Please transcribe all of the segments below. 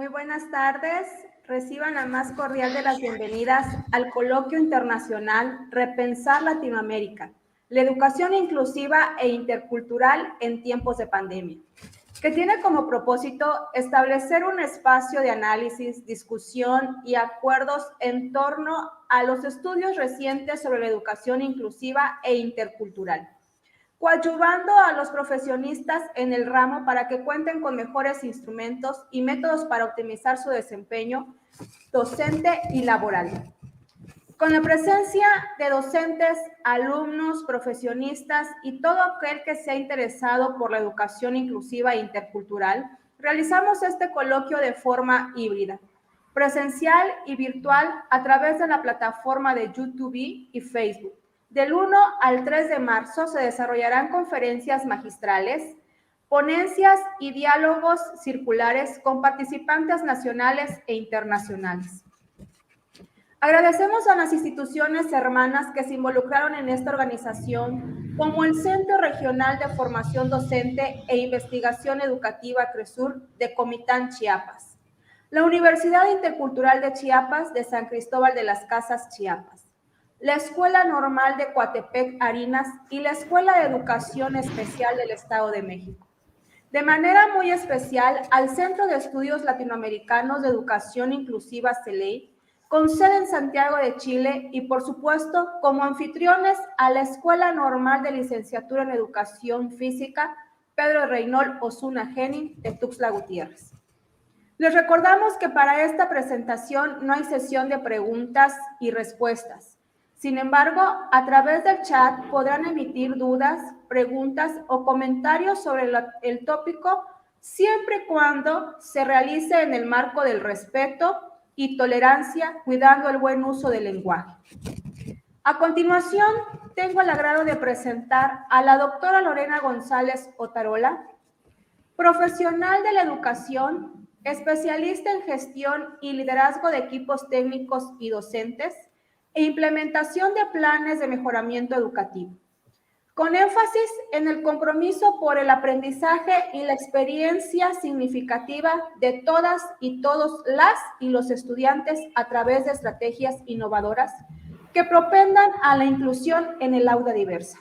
Muy buenas tardes. Reciban la más cordial de las bienvenidas al Coloquio Internacional Repensar Latinoamérica, la educación inclusiva e intercultural en tiempos de pandemia, que tiene como propósito establecer un espacio de análisis, discusión y acuerdos en torno a los estudios recientes sobre la educación inclusiva e intercultural, coadyuvando a los profesionistas en el ramo para que cuenten con mejores instrumentos y métodos para optimizar su desempeño docente y laboral. Con la presencia de docentes, alumnos, profesionistas y todo aquel que sea interesado por la educación inclusiva e intercultural, realizamos este coloquio de forma híbrida, presencial y virtual a través de la plataforma de YouTube y Facebook. Del 1 al 3 de marzo se desarrollarán conferencias magistrales, ponencias y diálogos circulares con participantes nacionales e internacionales. Agradecemos a las instituciones hermanas que se involucraron en esta organización, como el Centro Regional de Formación Docente e Investigación Educativa CRESUR de Comitán, Chiapas, la Universidad Intercultural de Chiapas de San Cristóbal de las Casas, Chiapas, la Escuela Normal de Coatepec, Arinas y la Escuela de Educación Especial del Estado de México. De manera muy especial al Centro de Estudios Latinoamericanos de Educación Inclusiva CELEI, con sede en Santiago de Chile y, por supuesto, como anfitriones a la Escuela Normal de Licenciatura en Educación Física Pedro Reynol Osuna Henning de Tuxtla Gutiérrez. Les recordamos que para esta presentación no hay sesión de preguntas y respuestas. Sin embargo, a través del chat podrán emitir dudas, preguntas o comentarios sobre el tópico, siempre y cuando se realice en el marco del respeto y tolerancia, cuidando el buen uso del lenguaje. A continuación, tengo el agrado de presentar a la doctora Lorena González Otarola, profesional de la educación, especialista en gestión y liderazgo de equipos técnicos y docentes e implementación de planes de mejoramiento educativo, con énfasis en el compromiso por el aprendizaje y la experiencia significativa de todas y todos las y los estudiantes a través de estrategias innovadoras que propendan a la inclusión en el aula diversa.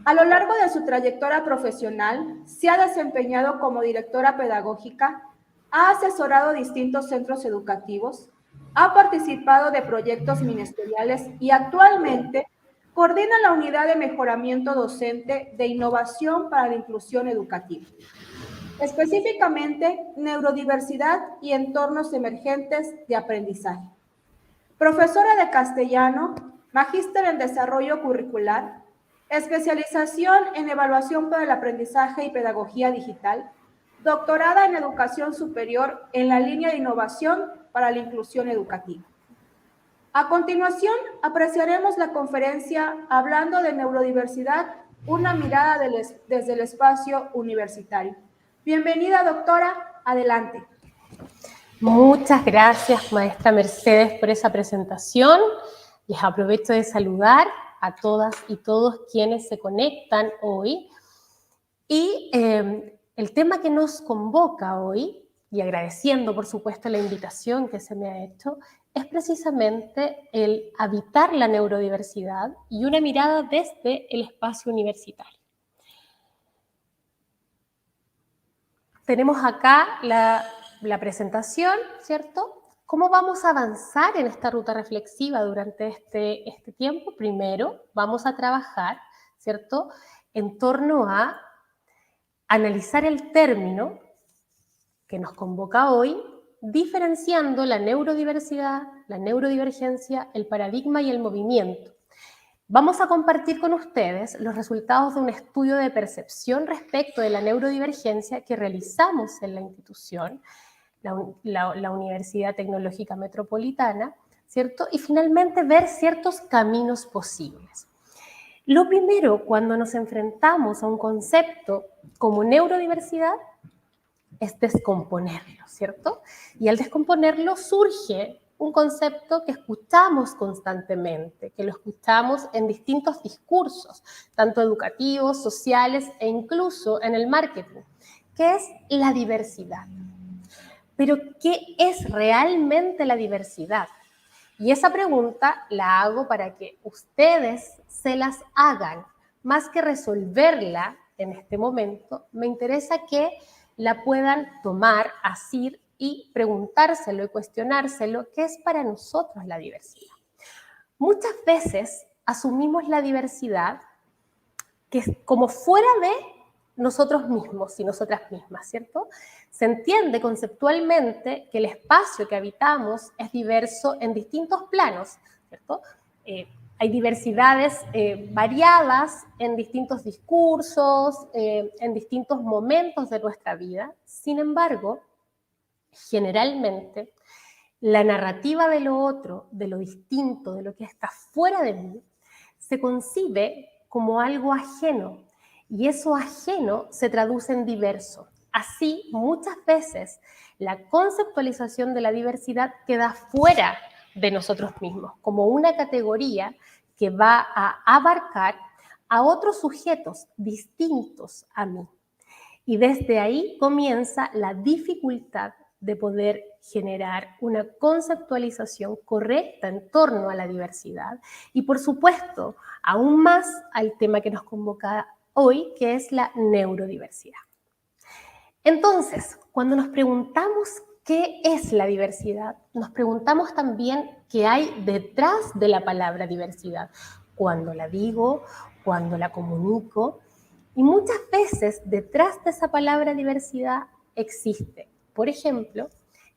A lo largo de su trayectoria profesional, se ha desempeñado como directora pedagógica, ha asesorado distintos centros educativos, ha participado de proyectos ministeriales y actualmente coordina la Unidad de Mejoramiento Docente de Innovación para la Inclusión Educativa, específicamente Neurodiversidad y Entornos Emergentes de Aprendizaje. Profesora de castellano, magíster en Desarrollo Curricular, especialización en Evaluación para el Aprendizaje y Pedagogía Digital, doctorada en Educación Superior en la línea de Innovación para la Inclusión Educativa. A continuación, apreciaremos la conferencia Hablando de Neurodiversidad, una mirada desde el espacio universitario. Bienvenida, doctora. Adelante. Muchas gracias, maestra Mercedes, por esa presentación. Les aprovecho de saludar a todas y todos quienes se conectan hoy. Y el tema que nos convoca hoy, y agradeciendo por supuesto la invitación que se me ha hecho, es precisamente el habitar la neurodiversidad y una mirada desde el espacio universitario. Tenemos acá la presentación, ¿cierto? ¿Cómo vamos a avanzar en esta ruta reflexiva durante este tiempo? Primero, vamos a trabajar, ¿cierto?, en torno a analizar el término que nos convoca hoy, diferenciando la neurodiversidad, la neurodivergencia, el paradigma y el movimiento. Vamos a compartir con ustedes los resultados de un estudio de percepción respecto de la neurodivergencia que realizamos en la institución, la Universidad Tecnológica Metropolitana, ¿cierto? Y finalmente ver ciertos caminos posibles. Lo primero, cuando nos enfrentamos a un concepto como neurodiversidad, es descomponerlo, ¿cierto? Y al descomponerlo surge un concepto que escuchamos constantemente, que lo escuchamos en distintos discursos, tanto educativos, sociales e incluso en el marketing, que es la diversidad. Pero, ¿qué es realmente la diversidad? Y esa pregunta la hago para que ustedes se las hagan. Más que resolverla en este momento, me interesa que la puedan tomar, asir y preguntárselo y cuestionárselo, ¿qué es para nosotros la diversidad? Muchas veces asumimos la diversidad que es como fuera de nosotros mismos y nosotras mismas, ¿cierto? Se entiende conceptualmente que el espacio que habitamos es diverso en distintos planos, ¿cierto? Hay diversidades variadas en distintos discursos, en distintos momentos de nuestra vida. Sin embargo, generalmente, la narrativa de lo otro, de lo distinto, de lo que está fuera de mí, se concibe como algo ajeno, y eso ajeno se traduce en diverso. Así, muchas veces, la conceptualización de la diversidad queda fuera de nosotros mismos, como una categoría que va a abarcar a otros sujetos distintos a mí. Y desde ahí comienza la dificultad de poder generar una conceptualización correcta en torno a la diversidad y, por supuesto, aún más al tema que nos convoca hoy, que es la neurodiversidad. Entonces, cuando nos preguntamos qué es la diversidad, nos preguntamos también qué hay detrás de la palabra diversidad, cuando la digo, cuando la comunico. Y muchas veces detrás de esa palabra diversidad existe, por ejemplo,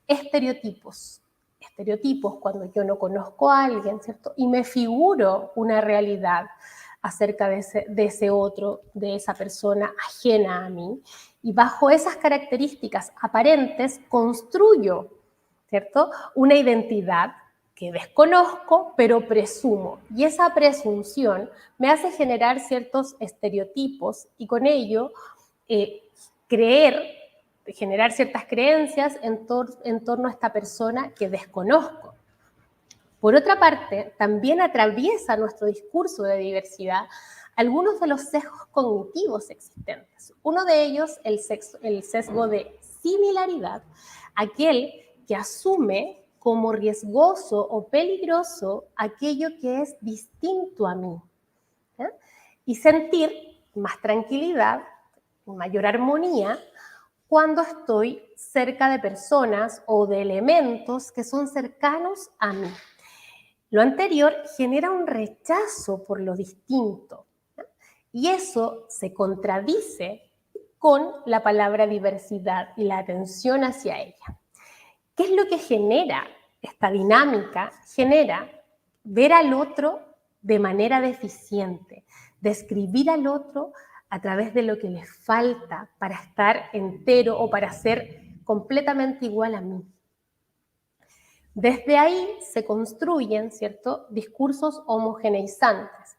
estereotipos. Estereotipos cuando yo no conozco a alguien, ¿cierto? Y me figuro una realidad acerca de ese otro, de esa persona ajena a mí. Y bajo esas características aparentes construyo, ¿cierto?, una identidad que desconozco, pero presumo. Y esa presunción me hace generar ciertos estereotipos y con ello generar ciertas creencias en torno a esta persona que desconozco. Por otra parte, también atraviesa nuestro discurso de diversidad algunos de los sesgos cognitivos existentes. Uno de ellos, el sesgo de similaridad, aquel que asume como riesgoso o peligroso aquello que es distinto a mí. ¿Eh? Y sentir más tranquilidad, mayor armonía, cuando estoy cerca de personas o de elementos que son cercanos a mí. Lo anterior genera un rechazo por lo distinto, ¿no? Y eso se contradice con la palabra diversidad y la atención hacia ella. ¿Qué es lo que genera esta dinámica? Genera ver al otro de manera deficiente, describir al otro a través de lo que le falta para estar entero o para ser completamente igual a mí. Desde ahí se construyen, ¿cierto?, discursos homogeneizantes.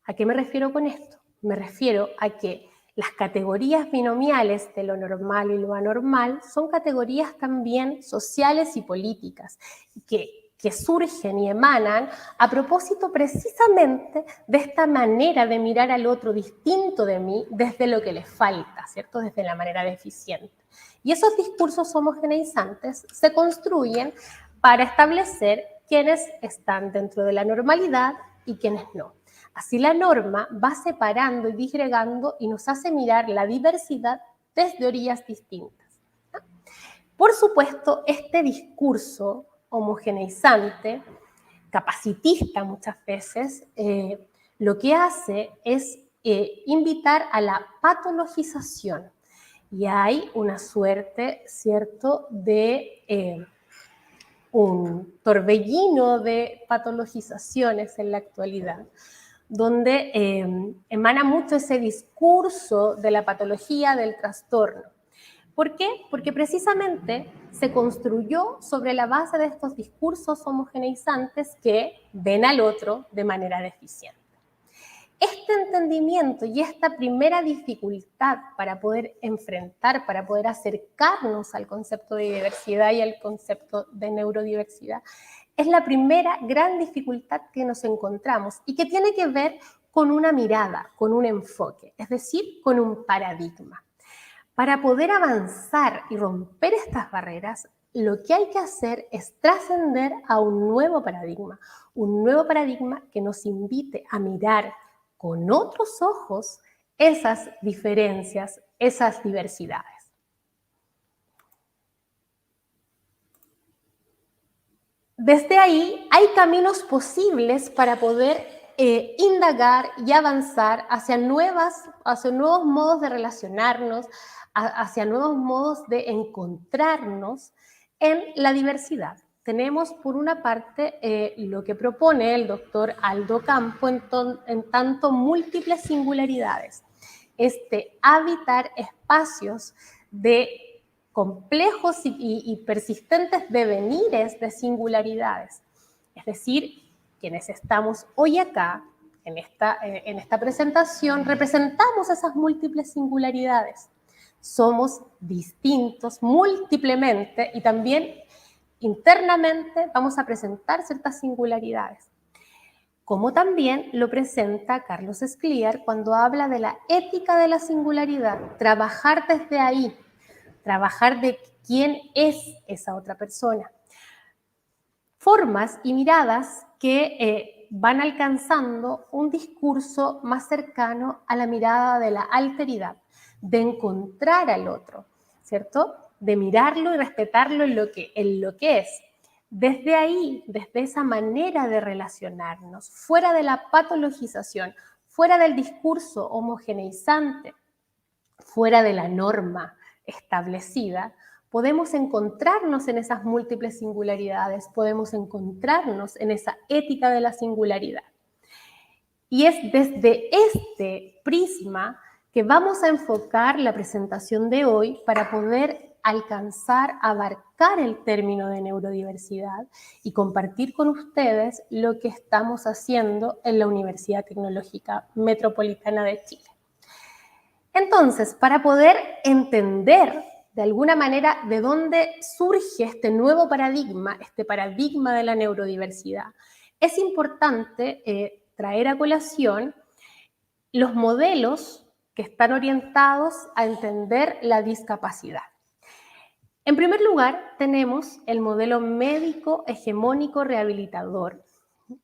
¿A qué me refiero con esto? Me refiero a que las categorías binomiales de lo normal y lo anormal son categorías también sociales y políticas que surgen y emanan a propósito precisamente de esta manera de mirar al otro distinto de mí desde lo que le falta, ¿cierto?, desde la manera deficiente. Y esos discursos homogeneizantes se construyen para establecer quiénes están dentro de la normalidad y quiénes no. Así la norma va separando y disgregando y nos hace mirar la diversidad desde orillas distintas. Por supuesto, este discurso homogeneizante, capacitista muchas veces, lo que hace es invitar a la patologización. Y hay una suerte, ¿cierto?, de un torbellino de patologizaciones en la actualidad, donde emana mucho ese discurso de la patología, del trastorno. ¿Por qué? Porque precisamente se construyó sobre la base de estos discursos homogeneizantes que ven al otro de manera deficiente. Este entendimiento y esta primera dificultad para poder enfrentar, para poder acercarnos al concepto de diversidad y al concepto de neurodiversidad, es la primera gran dificultad que nos encontramos y que tiene que ver con una mirada, con un enfoque, es decir, con un paradigma. Para poder avanzar y romper estas barreras, lo que hay que hacer es trascender a un nuevo paradigma que nos invite a mirar con otros ojos esas diferencias, esas diversidades. Desde ahí hay caminos posibles para poder indagar y avanzar hacia nuevos modos de relacionarnos, hacia nuevos modos de encontrarnos en la diversidad. Tenemos, por una parte, lo que propone el doctor Aldo Campo en tanto múltiples singularidades. Habitar espacios de complejos y persistentes devenires de singularidades. Es decir, quienes estamos hoy acá, en esta presentación, representamos esas múltiples singularidades. Somos distintos múltiplemente y también internamente vamos a presentar ciertas singularidades, como también lo presenta Carlos Escliar cuando habla de la ética de la singularidad, trabajar desde ahí, trabajar de quién es esa otra persona. Formas y miradas que van alcanzando un discurso más cercano a la mirada de la alteridad, de encontrar al otro, ¿cierto? De mirarlo y respetarlo en lo que es. Desde ahí, desde esa manera de relacionarnos, fuera de la patologización, fuera del discurso homogeneizante, fuera de la norma establecida, podemos encontrarnos en esas múltiples singularidades, podemos encontrarnos en esa ética de la singularidad. Y es desde este prisma que vamos a enfocar la presentación de hoy para poder alcanzar, abarcar el término de neurodiversidad y compartir con ustedes lo que estamos haciendo en la Universidad Tecnológica Metropolitana de Chile. Entonces, para poder entender de alguna manera de dónde surge este nuevo paradigma, este paradigma de la neurodiversidad, es importante traer a colación los modelos que están orientados a entender la discapacidad. En primer lugar, tenemos el modelo médico hegemónico rehabilitador,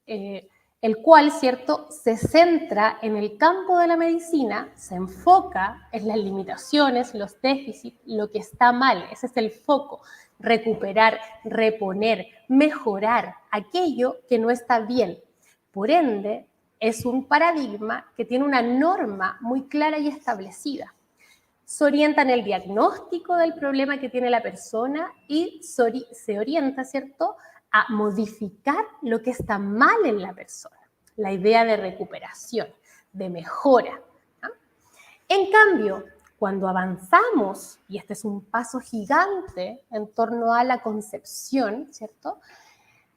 el cual, ¿cierto?, se centra en el campo de la medicina, se enfoca en las limitaciones, los déficits, lo que está mal, ese es el foco, recuperar, reponer, mejorar aquello que no está bien. Por ende, es un paradigma que tiene una norma muy clara y establecida. Se orienta en el diagnóstico del problema que tiene la persona y se orienta, ¿cierto?, a modificar lo que está mal en la persona. La idea de recuperación, de mejora, ¿no? En cambio, cuando avanzamos, y este es un paso gigante en torno a la concepción, ¿cierto?,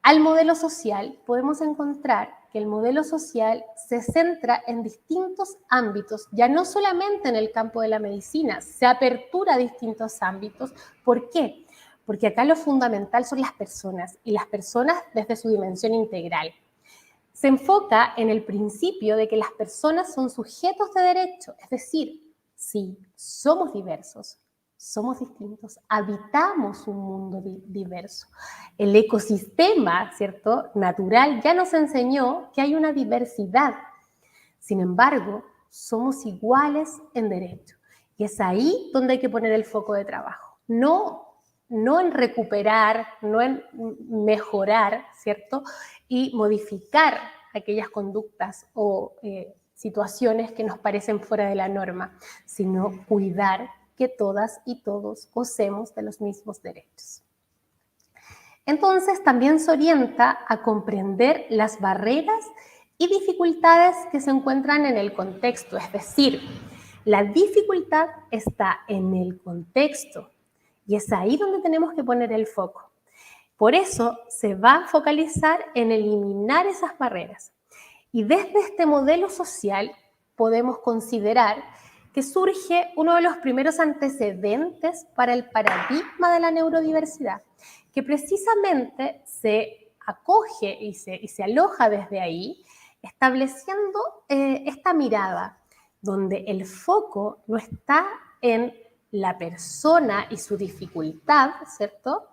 al modelo social, podemos encontrar que el modelo social se centra en distintos ámbitos, ya no solamente en el campo de la medicina, se apertura a distintos ámbitos. ¿Por qué? Porque acá lo fundamental son las personas, y las personas desde su dimensión integral. Se enfoca en el principio de que las personas son sujetos de derecho, es decir, sí, somos diversos, somos distintos, habitamos un mundo diverso. El ecosistema, ¿cierto?, natural ya nos enseñó que hay una diversidad. Sin embargo, somos iguales en derecho. Y es ahí donde hay que poner el foco de trabajo. No en recuperar, no en mejorar, ¿cierto?, y modificar aquellas conductas o situaciones que nos parecen fuera de la norma, sino cuidar que todas y todos gocemos de los mismos derechos. Entonces, también se orienta a comprender las barreras y dificultades que se encuentran en el contexto, es decir, la dificultad está en el contexto y es ahí donde tenemos que poner el foco. Por eso se va a focalizar en eliminar esas barreras. Y desde este modelo social podemos considerar que surge uno de los primeros antecedentes para el paradigma de la neurodiversidad, que precisamente se acoge y se aloja desde ahí, estableciendo esta mirada, donde el foco no está en la persona y su dificultad, ¿cierto?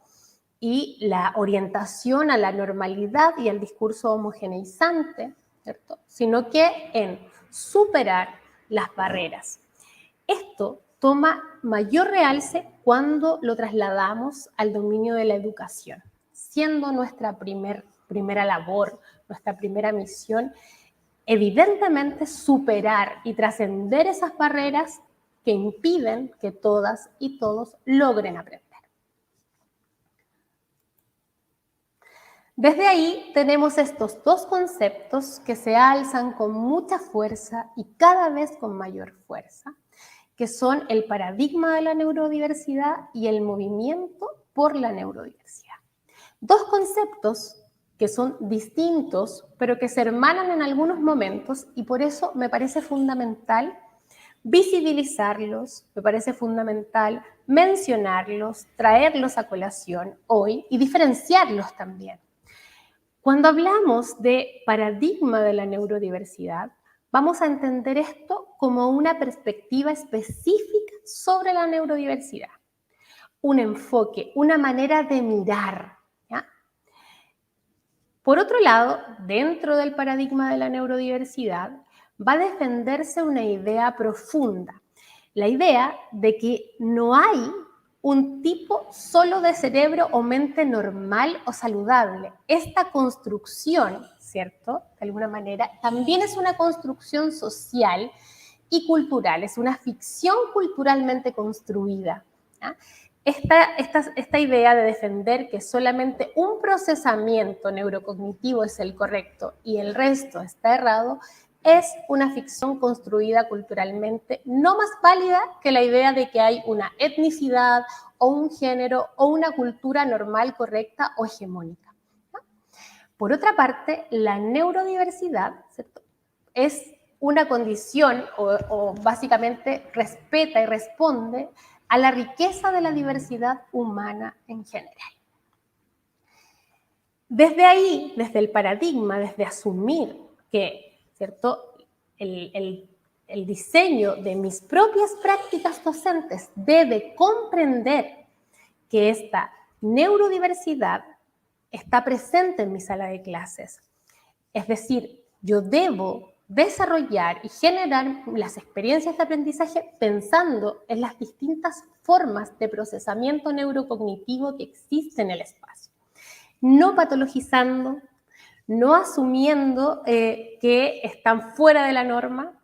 Y la orientación a la normalidad y al discurso homogeneizante, ¿cierto? Sino que en superar las barreras. Esto toma mayor realce cuando lo trasladamos al dominio de la educación, siendo nuestra primera labor, nuestra primera misión, evidentemente superar y trascender esas barreras que impiden que todas y todos logren aprender. Desde ahí tenemos estos dos conceptos que se alzan con mucha fuerza y cada vez con mayor fuerza, que son el paradigma de la neurodiversidad y el movimiento por la neurodiversidad. Dos conceptos que son distintos, pero que se hermanan en algunos momentos, y por eso me parece fundamental visibilizarlos, me parece fundamental mencionarlos, traerlos a colación hoy y diferenciarlos también. Cuando hablamos de paradigma de la neurodiversidad, vamos a entender esto como una perspectiva específica sobre la neurodiversidad, un enfoque, una manera de mirar, ¿ya? Por otro lado, dentro del paradigma de la neurodiversidad, va a defenderse una idea profunda, la idea de que no hay un tipo solo de cerebro o mente normal o saludable. Esta construcción, ¿cierto? De alguna manera, también es una construcción social y cultural, es una ficción culturalmente construida, ¿ya? Esta idea de defender que solamente un procesamiento neurocognitivo es el correcto y el resto está errado, es una ficción construida culturalmente, no más válida que la idea de que hay una etnicidad o un género o una cultura normal, correcta o hegemónica, ¿no? Por otra parte, la neurodiversidad, ¿cierto?, es una condición o básicamente respeta y responde a la riqueza de la diversidad humana en general. Desde ahí, desde el paradigma, desde asumir que, ¿cierto?, el diseño de mis propias prácticas docentes debe comprender que esta neurodiversidad está presente en mi sala de clases. Es decir, yo debo desarrollar y generar las experiencias de aprendizaje pensando en las distintas formas de procesamiento neurocognitivo que existen en el espacio. No patologizando, no asumiendo que están fuera de la norma,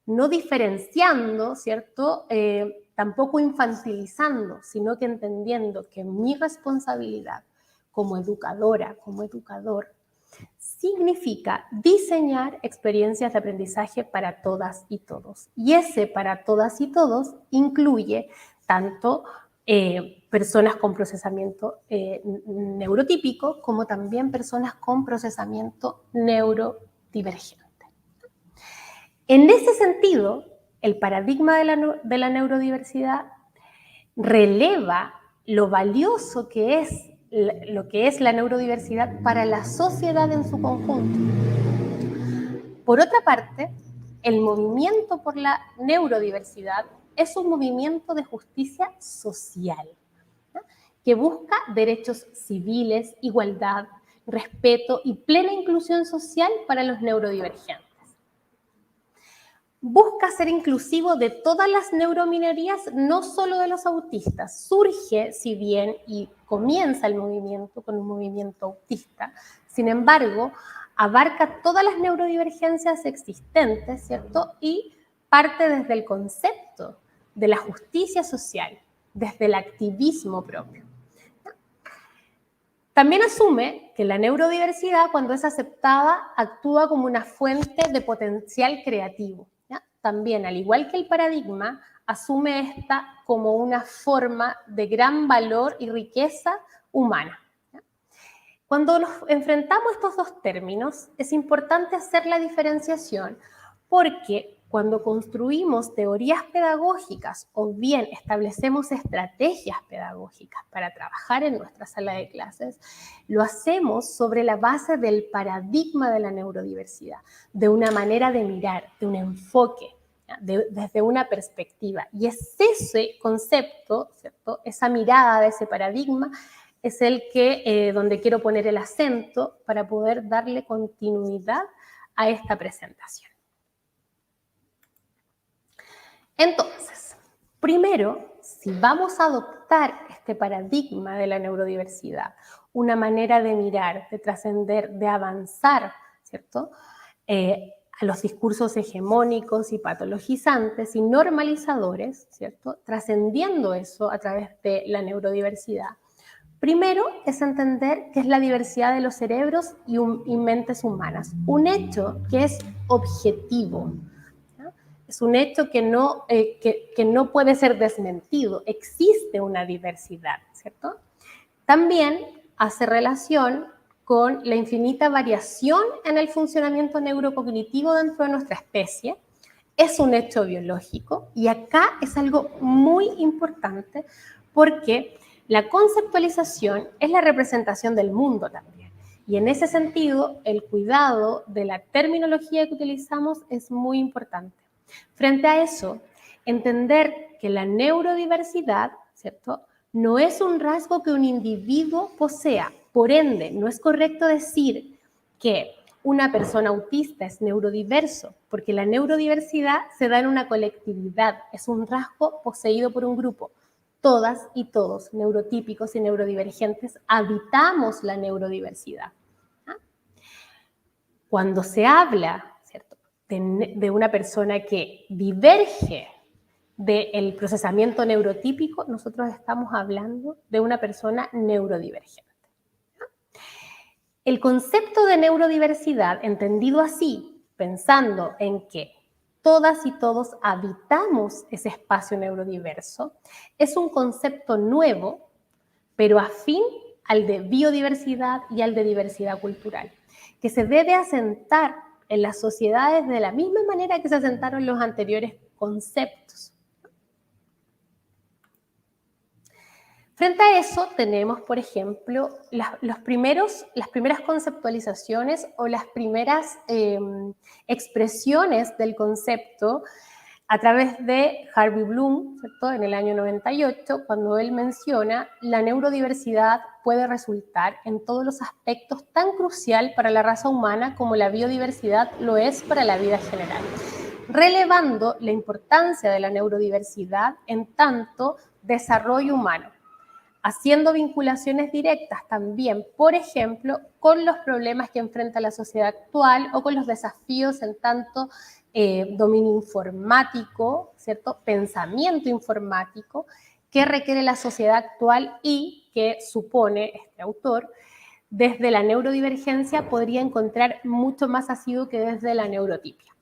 no diferenciando, ¿cierto? Tampoco infantilizando, sino que entendiendo que mi responsabilidad como educadora, como educador, significa diseñar experiencias de aprendizaje para todas y todos. Y ese para todas y todos incluye tanto personas con procesamiento neurotípico como también personas con procesamiento neurodivergente. En ese sentido, el paradigma de la neurodiversidad releva lo valioso que es lo que es la neurodiversidad para la sociedad en su conjunto. Por otra parte, el movimiento por la neurodiversidad es un movimiento de justicia social, ¿no?, que busca derechos civiles, igualdad, respeto y plena inclusión social para los neurodivergentes. Busca ser inclusivo de todas las neurominorías, no solo de los autistas. Surge, si bien, y comienza el movimiento con un movimiento autista, sin embargo, abarca todas las neurodivergencias existentes, ¿cierto? Y parte desde el concepto de la justicia social, desde el activismo propio. También asume que la neurodiversidad, cuando es aceptada, actúa como una fuente de potencial creativo. También, al igual que el paradigma, asume esta como una forma de gran valor y riqueza humana. Cuando nos enfrentamos a estos dos términos, es importante hacer la diferenciación porque cuando construimos teorías pedagógicas o bien establecemos estrategias pedagógicas para trabajar en nuestra sala de clases, lo hacemos sobre la base del paradigma de la neurodiversidad, de una manera de mirar, de un enfoque, desde una perspectiva. Y es ese concepto, ¿cierto? Esa mirada de ese paradigma es el que, donde quiero poner el acento para poder darle continuidad a esta presentación. Entonces, primero, si vamos a adoptar este paradigma de la neurodiversidad, una manera de mirar, de trascender, de avanzar, ¿cierto? A los discursos hegemónicos y patologizantes y normalizadores, ¿cierto? Trascendiendo eso a través de la neurodiversidad. Primero es entender qué es la diversidad de los cerebros y mentes humanas, un hecho que es objetivo, ¿no? Es un hecho que no puede ser desmentido, existe una diversidad, ¿cierto? También hace relación con la infinita variación en el funcionamiento neurocognitivo dentro de nuestra especie. Es un hecho biológico y acá es algo muy importante porque la conceptualización es la representación del mundo también. Y en ese sentido, el cuidado de la terminología que utilizamos es muy importante. Frente a eso, entender que la neurodiversidad, ¿cierto?, no es un rasgo que un individuo posea. Por ende, no es correcto decir que una persona autista es neurodiverso, porque la neurodiversidad se da en una colectividad, es un rasgo poseído por un grupo. Todas y todos, neurotípicos y neurodivergentes, habitamos la neurodiversidad. Cuando se habla, ¿cierto?, de una persona que diverge del procesamiento neurotípico, nosotros estamos hablando de una persona neurodivergente. El concepto de neurodiversidad, entendido así, pensando en que todas y todos habitamos ese espacio neurodiverso, es un concepto nuevo, pero afín al de biodiversidad y al de diversidad cultural, que se debe asentar en las sociedades de la misma manera que se asentaron los anteriores conceptos. Frente a eso tenemos, por ejemplo, las primeras conceptualizaciones o las primeras expresiones del concepto a través de Harvey Bloom, ¿cierto?, en el año 98, cuando él menciona la neurodiversidad puede resultar en todos los aspectos tan crucial para la raza humana como la biodiversidad lo es para la vida general, relevando la importancia de la neurodiversidad en tanto desarrollo humano, haciendo vinculaciones directas también, por ejemplo, con los problemas que enfrenta la sociedad actual o con los desafíos en tanto dominio informático, ¿cierto?, pensamiento informático que requiere la sociedad actual y que supone este autor, desde la neurodivergencia podría encontrar mucho más asiduo que desde la neurotipia.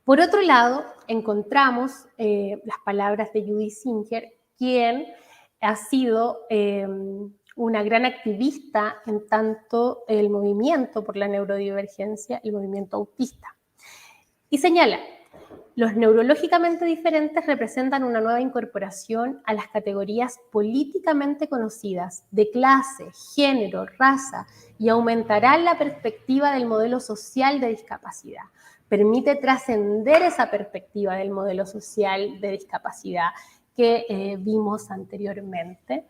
Por otro lado, encontramos las palabras de Judith Singer, quien ha sido una gran activista en tanto el movimiento por la neurodivergencia, el movimiento autista. Y señala, los neurológicamente diferentes representan una nueva incorporación a las categorías políticamente conocidas de clase, género, raza y aumentarán la perspectiva del modelo social de discapacidad. Permite trascender esa perspectiva del modelo social de discapacidad que vimos anteriormente,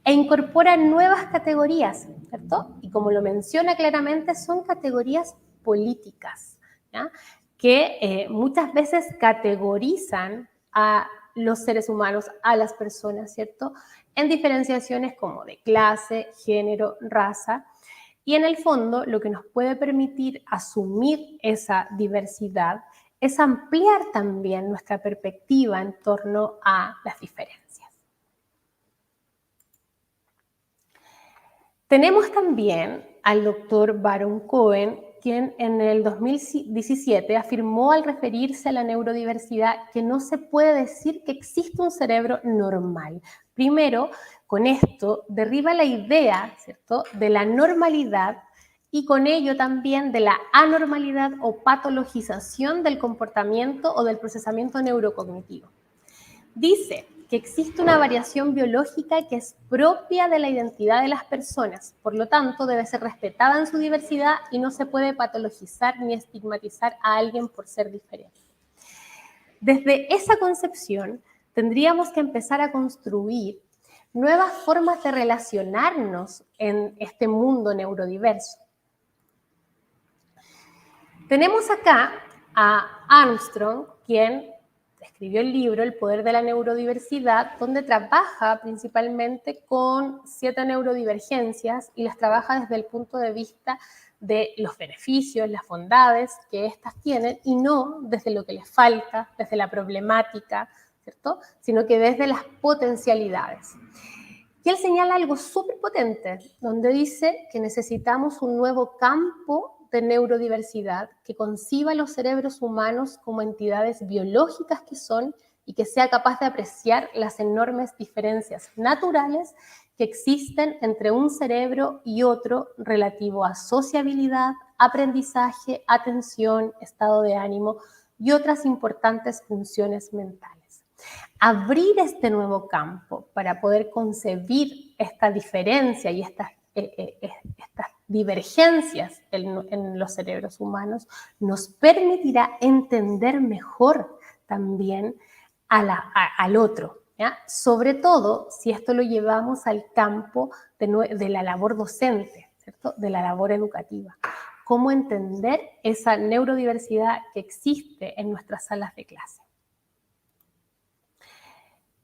e incorpora nuevas categorías, ¿cierto? Y como lo menciona claramente, son categorías políticas, ¿ya?, que muchas veces categorizan a los seres humanos, a las personas, ¿cierto?, en diferenciaciones como de clase, género, raza, y en el fondo lo que nos puede permitir asumir esa diversidad es ampliar también nuestra perspectiva en torno a las diferencias. Tenemos también al doctor Baron Cohen, quien en el 2017 afirmó al referirse a la neurodiversidad que no se puede decir que existe un cerebro normal. Primero, con esto derriba la idea, ¿cierto?, de la normalidad y con ello también de la anormalidad o patologización del comportamiento o del procesamiento neurocognitivo. Dice que existe una variación biológica que es propia de la identidad de las personas, por lo tanto debe ser respetada en su diversidad y no se puede patologizar ni estigmatizar a alguien por ser diferente. Desde esa concepción, tendríamos que empezar a construir nuevas formas de relacionarnos en este mundo neurodiverso. Tenemos acá a Armstrong, quien escribió el libro El poder de la neurodiversidad, donde trabaja principalmente con 7 neurodivergencias y las trabaja desde el punto de vista de los beneficios, las bondades que éstas tienen y no desde lo que les falta, desde la problemática, ¿cierto? Sino que desde las potencialidades. Y él señala algo súper potente, donde dice que necesitamos un nuevo campo de neurodiversidad que conciba a los cerebros humanos como entidades biológicas que son y que sea capaz de apreciar las enormes diferencias naturales que existen entre un cerebro y otro relativo a sociabilidad, aprendizaje, atención, estado de ánimo y otras importantes funciones mentales. Abrir este nuevo campo para poder concebir esta diferencia y estas divergencias en los cerebros humanos nos permitirá entender mejor también al otro, ¿ya? Sobre todo si esto lo llevamos al campo de la labor docente, ¿cierto? De la labor educativa. Cómo entender esa neurodiversidad que existe en nuestras salas de clase.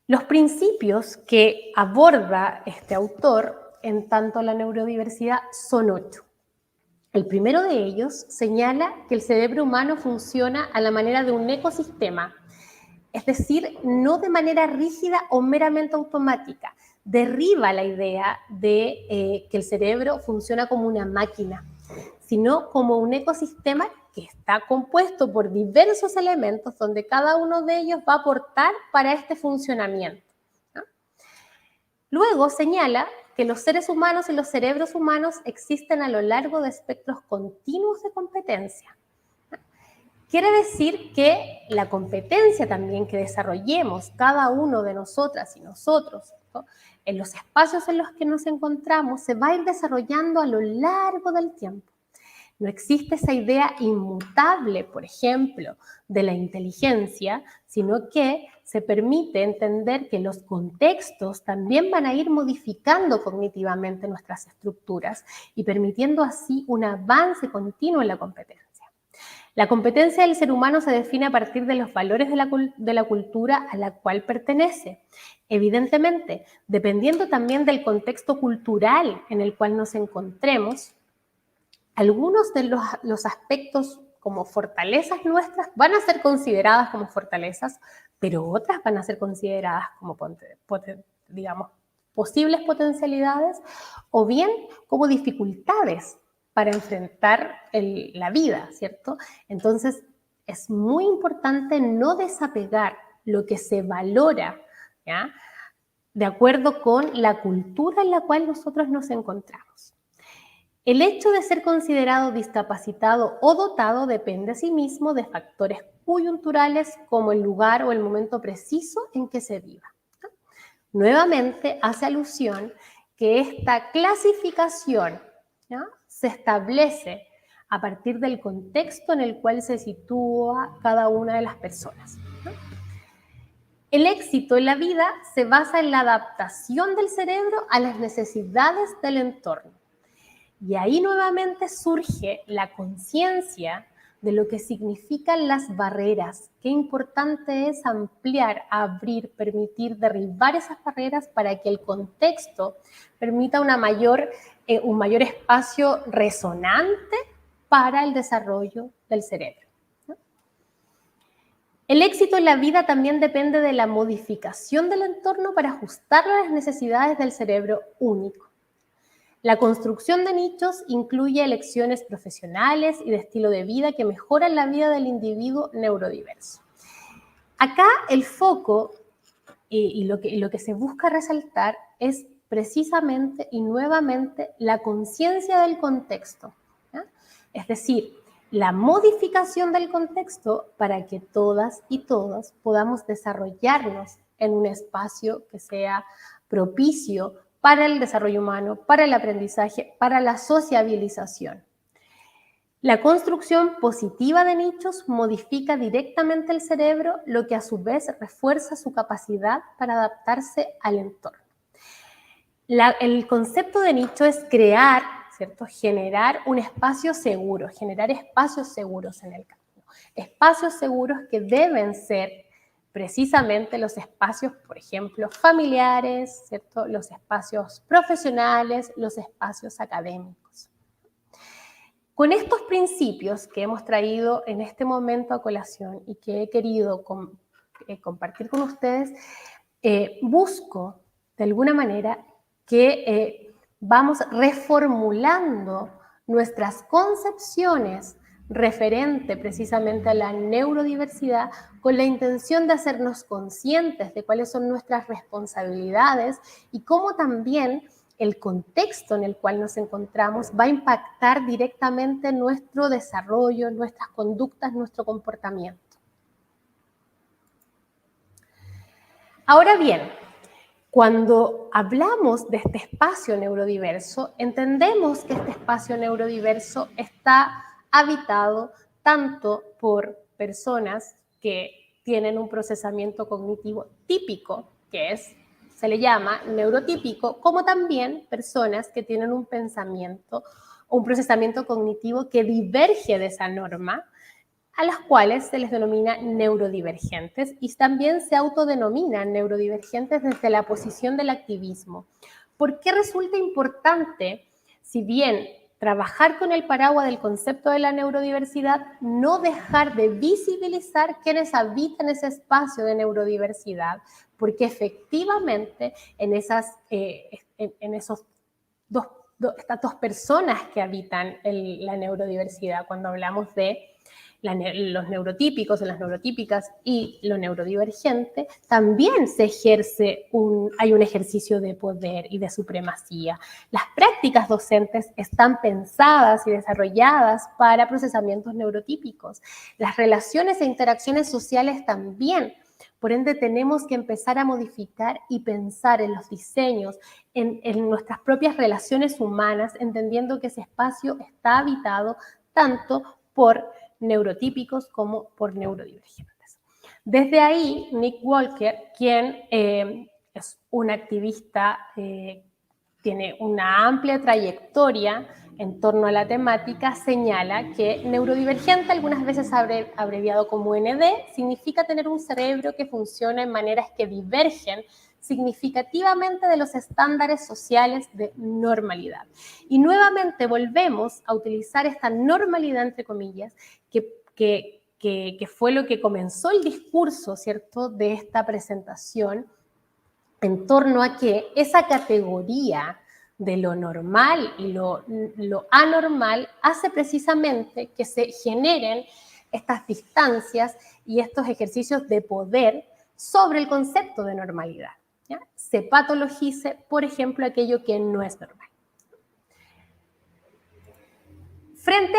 Los principios que aborda este autor en tanto a la neurodiversidad son 8. El primero de ellos señala que el cerebro humano funciona a la manera de un ecosistema, es decir, no de manera rígida o meramente automática. Derriba la idea de que el cerebro funciona como una máquina, sino como un ecosistema que está compuesto por diversos elementos donde cada uno de ellos va a aportar para este funcionamiento, ¿no? Luego señala que los seres humanos y los cerebros humanos existen a lo largo de espectros continuos de competencia. Quiere decir que la competencia también que desarrollemos cada uno de nosotras y nosotros, ¿no? En los espacios en los que nos encontramos se va a ir desarrollando a lo largo del tiempo. No existe esa idea inmutable, por ejemplo, de la inteligencia, sino que se permite entender que los contextos también van a ir modificando cognitivamente nuestras estructuras y permitiendo así un avance continuo en la competencia. La competencia del ser humano se define a partir de los valores de la cultura a la cual pertenece. Evidentemente, dependiendo también del contexto cultural en el cual nos encontremos, algunos de los aspectos como fortalezas nuestras van a ser consideradas como fortalezas, pero otras van a ser consideradas como, digamos, posibles potencialidades o bien como dificultades para enfrentar la vida, ¿cierto? Entonces, es muy importante no desapegar lo que se valora, ¿ya? De acuerdo con la cultura en la cual nosotros nos encontramos. El hecho de ser considerado discapacitado o dotado depende asimismo de factores coyunturales como el lugar o el momento preciso en que se viva. Nuevamente hace alusión que esta clasificación, ¿ya?, se establece a partir del contexto en el cual se sitúa cada una de las personas, ¿no? El éxito en la vida se basa en la adaptación del cerebro a las necesidades del entorno. Y ahí nuevamente surge la conciencia de lo que significan las barreras. Qué importante es ampliar, abrir, permitir derribar esas barreras para que el contexto permita un mayor espacio resonante para el desarrollo del cerebro, ¿no? El éxito en la vida también depende de la modificación del entorno para ajustarlo a las necesidades del cerebro único. La construcción de nichos incluye elecciones profesionales y de estilo de vida que mejoran la vida del individuo neurodiverso. Acá el foco y lo que se busca resaltar es precisamente y nuevamente la conciencia del contexto, ¿ya? Es decir, la modificación del contexto para que todas y todos podamos desarrollarnos en un espacio que sea propicio para el desarrollo humano, para el aprendizaje, para la sociabilización. La construcción positiva de nichos modifica directamente el cerebro, lo que a su vez refuerza su capacidad para adaptarse al entorno. El concepto de nicho es crear, ¿cierto? Generar un espacio seguro, generar espacios seguros en el camino. Espacios seguros que deben ser precisamente los espacios, por ejemplo, familiares, ¿cierto? Los espacios profesionales, los espacios académicos. Con estos principios que hemos traído en este momento a colación y que he querido compartir con ustedes, busco de alguna manera que vamos reformulando nuestras concepciones referente precisamente a la neurodiversidad con la intención de hacernos conscientes de cuáles son nuestras responsabilidades y cómo también el contexto en el cual nos encontramos va a impactar directamente nuestro desarrollo, nuestras conductas, nuestro comportamiento. Ahora bien, cuando hablamos de este espacio neurodiverso, entendemos que este espacio neurodiverso está habitado tanto por personas que tienen un procesamiento cognitivo típico, que se le llama neurotípico, como también personas que tienen un pensamiento o un procesamiento cognitivo que diverge de esa norma, a las cuales se les denomina neurodivergentes y también se autodenominan neurodivergentes desde la posición del activismo. ¿Por qué resulta importante, si bien trabajar con el paraguas del concepto de la neurodiversidad, no dejar de visibilizar quienes habitan ese espacio de neurodiversidad? Porque efectivamente estas dos personas que habitan la neurodiversidad, cuando hablamos de los neurotípicos, las neurotípicas y lo neurodivergente, también hay un ejercicio de poder y de supremacía. Las prácticas docentes están pensadas y desarrolladas para procesamientos neurotípicos. Las relaciones e interacciones sociales también. Por ende, tenemos que empezar a modificar y pensar en los diseños, en nuestras propias relaciones humanas, entendiendo que ese espacio está habitado tanto por neurotípicos como por neurodivergentes. Desde ahí, Nick Walker, quien es un activista, tiene una amplia trayectoria en torno a la temática, señala que neurodivergente, algunas veces abreviado como ND, significa tener un cerebro que funciona en maneras que divergen significativamente de los estándares sociales de normalidad. Y nuevamente volvemos a utilizar esta normalidad, entre comillas, que fue lo que comenzó el discurso, ¿cierto?, de esta presentación, en torno a que esa categoría de lo normal y lo anormal hace precisamente que se generen estas distancias y estos ejercicios de poder sobre el concepto de normalidad, ¿ya? Se patologice, por ejemplo, aquello que no es normal. Frente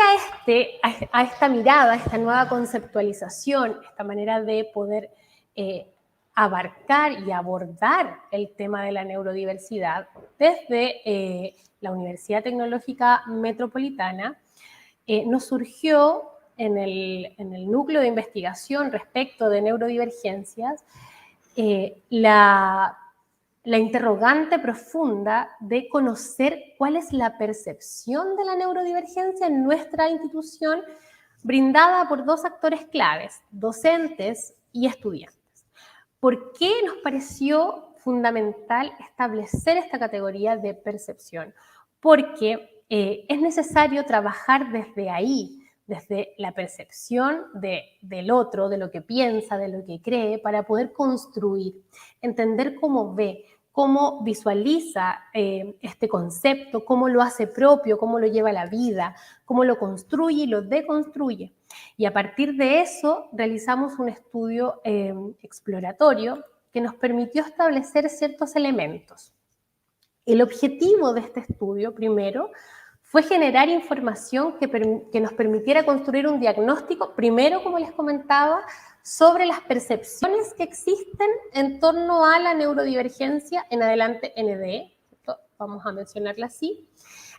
a esta mirada, a esta nueva conceptualización, esta manera de poder abarcar y abordar el tema de la neurodiversidad, desde la Universidad Tecnológica Metropolitana nos surgió en el núcleo de investigación respecto de neurodivergencias la interrogante profunda de conocer cuál es la percepción de la neurodivergencia en nuestra institución, brindada por dos actores claves, docentes y estudiantes. ¿Por qué nos pareció fundamental establecer esta categoría de percepción? Porque es necesario trabajar desde ahí, desde la percepción del otro, de lo que piensa, de lo que cree, para poder construir, entender cómo ve, cómo visualiza este concepto, cómo lo hace propio, cómo lo lleva a la vida, cómo lo construye y lo deconstruye. Y a partir de eso realizamos un estudio exploratorio que nos permitió establecer ciertos elementos. El objetivo de este estudio, primero, fue generar información que nos permitiera construir un diagnóstico, primero, como les comentaba, sobre las percepciones que existen en torno a la neurodivergencia, en adelante NDE, vamos a mencionarla así,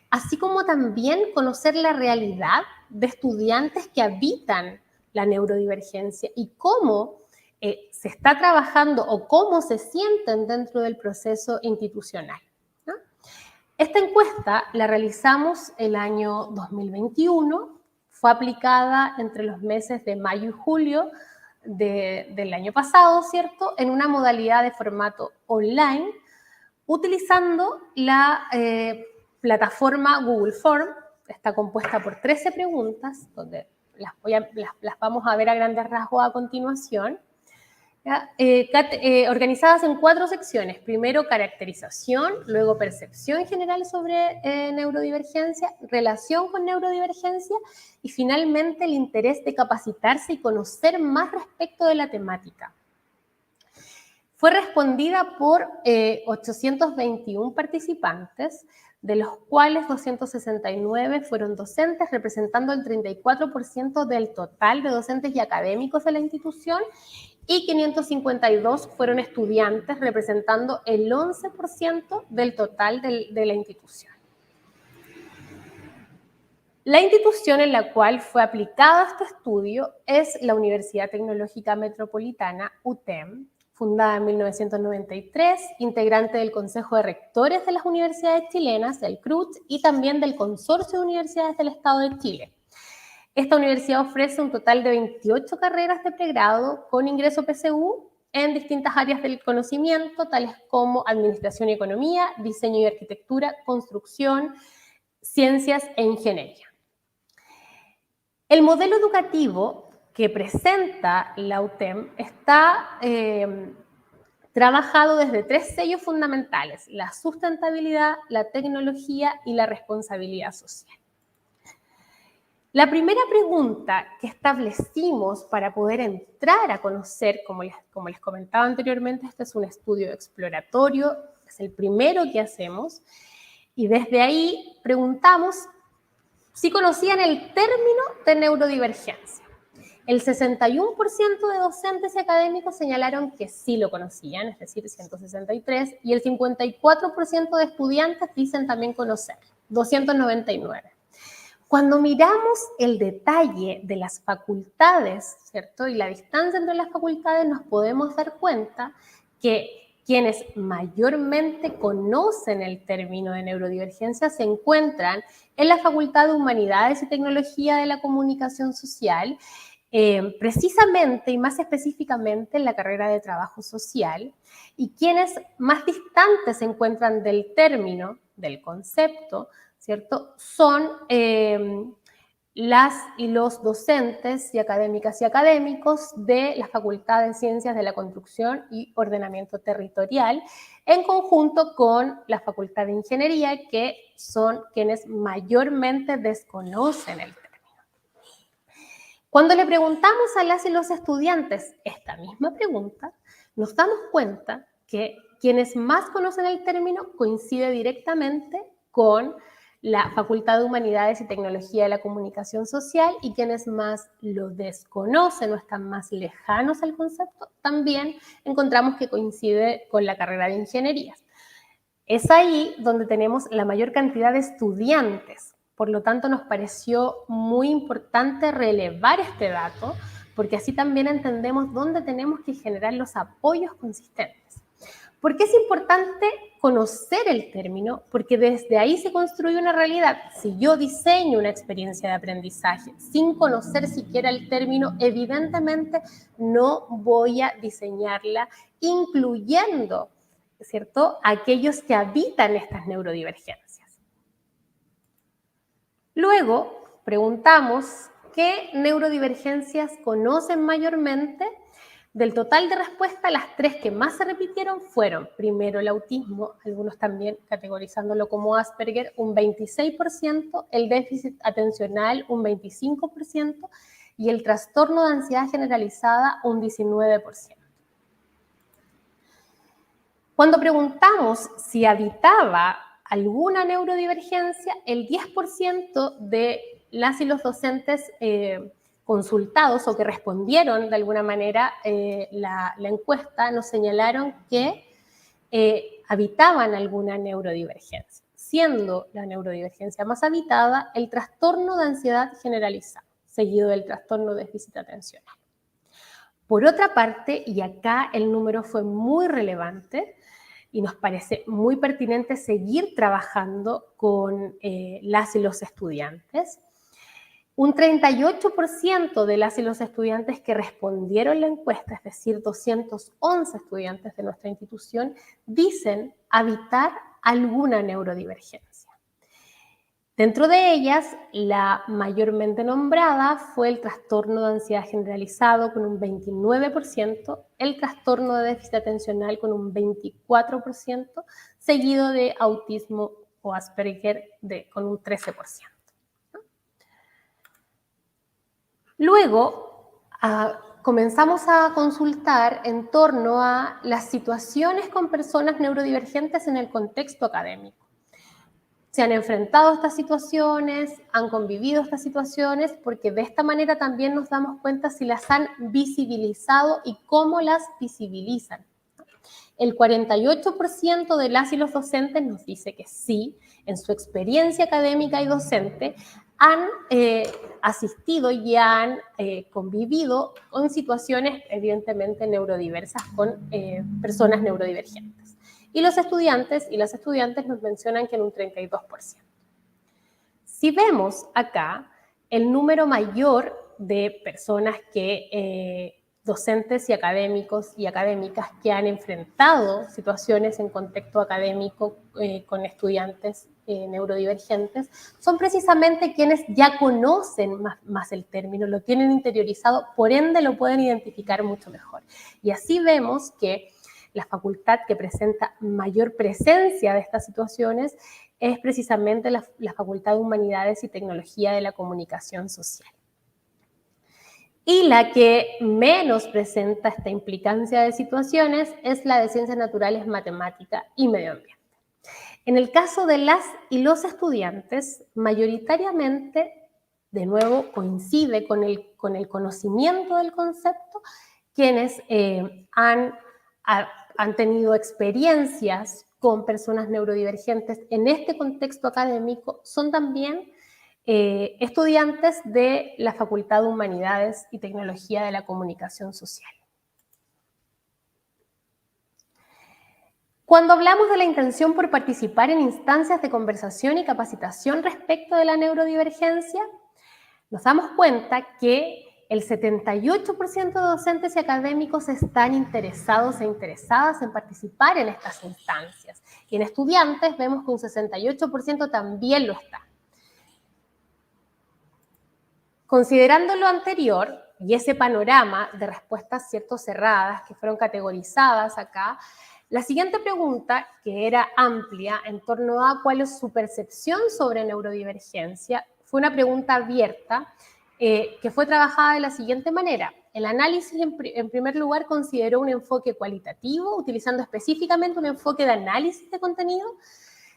así como también conocer la realidad de estudiantes que habitan la neurodivergencia y cómo se está trabajando o cómo se sienten dentro del proceso institucional, ¿no? Esta encuesta la realizamos el año 2021, fue aplicada entre los meses de mayo y julio del año pasado, ¿cierto?, en una modalidad de formato online, utilizando la plataforma Google Form. Está compuesta por 13 preguntas, donde las vamos a ver a grandes rasgos a continuación, organizadas en 4 secciones. Primero, caracterización, luego percepción general sobre neurodivergencia, relación con neurodivergencia y finalmente el interés de capacitarse y conocer más respecto de la temática. Fue respondida por 821 participantes, de los cuales 269 fueron docentes, representando el 34% del total de docentes y académicos de la institución, y 552 fueron estudiantes, representando el 11% del total de la institución. La institución en la cual fue aplicado este estudio es la Universidad Tecnológica Metropolitana, UTEM, fundada en 1993, integrante del Consejo de Rectores de las Universidades Chilenas, del CRUCH, y también del Consorcio de Universidades del Estado de Chile. Esta universidad ofrece un total de 28 carreras de pregrado con ingreso PSU en distintas áreas del conocimiento, tales como Administración y Economía, Diseño y Arquitectura, Construcción, Ciencias e Ingeniería. El modelo educativo que presenta la UTEM está trabajado desde 3 sellos fundamentales: la sustentabilidad, la tecnología y la responsabilidad social. La primera pregunta que establecimos para poder entrar a conocer, como les comentaba anteriormente, este es un estudio exploratorio, es el primero que hacemos, y desde ahí preguntamos si conocían el término de neurodivergencia. El 61% de docentes y académicos señalaron que sí lo conocían, es decir, 163, y el 54% de estudiantes dicen también conocerlo, 299. Cuando miramos el detalle de las facultades, ¿cierto?, y la distancia entre las facultades, nos podemos dar cuenta que quienes mayormente conocen el término de neurodivergencia se encuentran en la Facultad de Humanidades y Tecnología de la Comunicación Social, precisamente y más específicamente en la carrera de Trabajo Social, y quienes más distantes se encuentran del término, del concepto, ¿cierto?, son las y los docentes y académicas y académicos de la Facultad de Ciencias de la Construcción y Ordenamiento Territorial, en conjunto con la Facultad de Ingeniería, que son quienes mayormente desconocen el término. Cuando le preguntamos a las y los estudiantes esta misma pregunta, nos damos cuenta que quienes más conocen el término coincide directamente con la Facultad de Humanidades y Tecnología de la Comunicación Social, y quienes más lo desconocen o están más lejanos al concepto, también encontramos que coincide con la carrera de Ingenierías. Es ahí donde tenemos la mayor cantidad de estudiantes. Por lo tanto, nos pareció muy importante relevar este dato, porque así también entendemos dónde tenemos que generar los apoyos consistentes. ¿Por qué es importante conocer el término? Porque desde ahí se construye una realidad. Si yo diseño una experiencia de aprendizaje sin conocer siquiera el término, evidentemente no voy a diseñarla incluyendo, ¿cierto?, aquellos que habitan estas neurodivergencias. Luego, preguntamos qué neurodivergencias conocen mayormente. Del total de respuestas, las 3 que más se repitieron fueron, primero, el autismo, algunos también categorizándolo como Asperger, un 26%, el déficit atencional, un 25%, y el trastorno de ansiedad generalizada, un 19%. Cuando preguntamos si habitaba alguna neurodivergencia, el 10% de las y los docentes consultados o que respondieron de alguna manera la encuesta nos señalaron que habitaban alguna neurodivergencia. siendo la neurodivergencia más habitada el trastorno de ansiedad generalizada, seguido del trastorno de déficit atencional. Por otra parte, y acá el número fue muy relevante y nos parece muy pertinente seguir trabajando con las y los estudiantes, un 38% de las y los estudiantes que respondieron la encuesta, es decir, 211 estudiantes de nuestra institución, dicen habitar alguna neurodivergencia. Dentro de ellas, la mayormente nombrada fue el trastorno de ansiedad generalizado con un 29%, el trastorno de déficit atencional con un 24%, seguido de autismo o Asperger con un 13%. Luego, comenzamos a consultar en torno a las situaciones con personas neurodivergentes en el contexto académico. Se han enfrentado a estas situaciones, han convivido estas situaciones, porque de esta manera también nos damos cuenta si las han visibilizado y cómo las visibilizan. El 48% de las y los docentes nos dice que sí, en su experiencia académica y docente, han asistido y han convivido con situaciones evidentemente neurodiversas, con personas neurodivergentes. Y los estudiantes y las estudiantes nos mencionan que en un 32%. Si vemos acá el número mayor de personas que docentes y académicos y académicas que han enfrentado situaciones en contexto académico con estudiantes neurodivergentes, son precisamente quienes ya conocen más el término, lo tienen interiorizado, por ende lo pueden identificar mucho mejor. Y así vemos que la facultad que presenta mayor presencia de estas situaciones es precisamente la Facultad de Humanidades y Tecnología de la Comunicación Social. Y la que menos presenta esta implicancia de situaciones es la de Ciencias Naturales, Matemática y Medio Ambiente. En el caso de las y los estudiantes, mayoritariamente, de nuevo, coincide con el conocimiento del concepto, quienes han tenido experiencias con personas neurodivergentes en este contexto académico son también estudiantes de la Facultad de Humanidades y Tecnología de la Comunicación Social. Cuando hablamos de la intención por participar en instancias de conversación y capacitación respecto de la neurodivergencia, nos damos cuenta que el 78% de docentes y académicos están interesados e interesadas en participar en estas instancias. Y en estudiantes vemos que un 68% también lo está. Considerando lo anterior y ese panorama de respuestas cerradas que fueron categorizadas acá, la siguiente pregunta, que era amplia en torno a cuál es su percepción sobre neurodivergencia, fue una pregunta abierta que fue trabajada de la siguiente manera. El análisis, en primer lugar, consideró un enfoque cualitativo, utilizando específicamente un enfoque de análisis de contenido.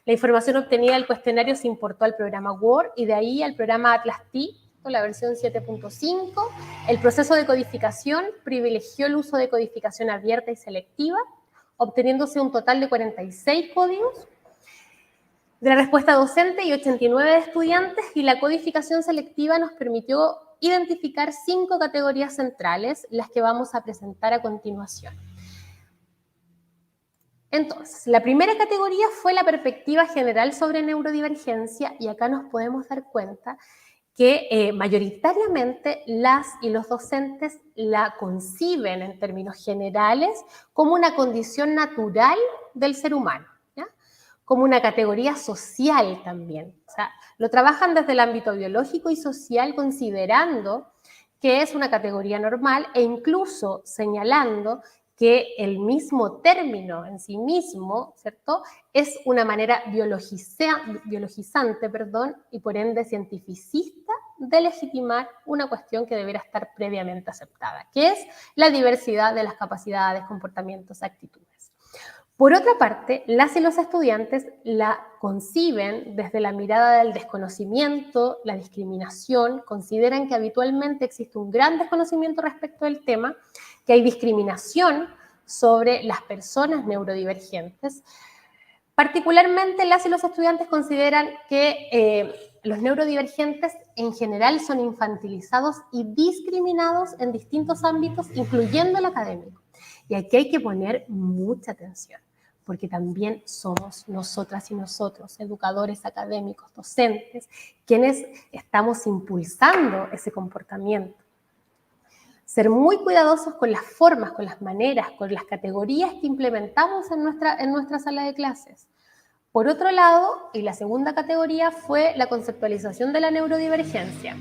La información obtenida del cuestionario se importó al programa Word y de ahí al programa Atlas-T, la versión 7.5. El proceso de codificación privilegió el uso de codificación abierta y selectiva, obteniéndose un total de 46 códigos de la respuesta docente y 89 de estudiantes, y la codificación selectiva nos permitió identificar 5 categorías centrales, las que vamos a presentar a continuación. Entonces, la primera categoría fue la perspectiva general sobre neurodivergencia, y acá nos podemos dar cuenta que mayoritariamente las y los docentes la conciben en términos generales como una condición natural del ser humano, ¿ya? Como una categoría social también. O sea, lo trabajan desde el ámbito biológico y social, considerando que es una categoría normal e incluso señalando que el mismo término en sí mismo, ¿cierto?, es una manera biologizante, y por ende cientificista de legitimar una cuestión que deberá estar previamente aceptada, que es la diversidad de las capacidades, comportamientos, actitudes. Por otra parte, las y los estudiantes la conciben desde la mirada del desconocimiento, la discriminación, consideran que habitualmente existe un gran desconocimiento respecto del tema, que hay discriminación sobre las personas neurodivergentes, Particularmente las y los estudiantes consideran que los neurodivergentes en general son infantilizados y discriminados en distintos ámbitos, incluyendo el académico. Y aquí hay que poner mucha atención, porque también somos nosotras y nosotros, educadores académicos, docentes, quienes estamos impulsando ese comportamiento. Ser muy cuidadosos con las formas, con las maneras, con las categorías que implementamos en nuestra sala de clases. Por otro lado, y la segunda categoría fue la conceptualización de la neurodivergencia.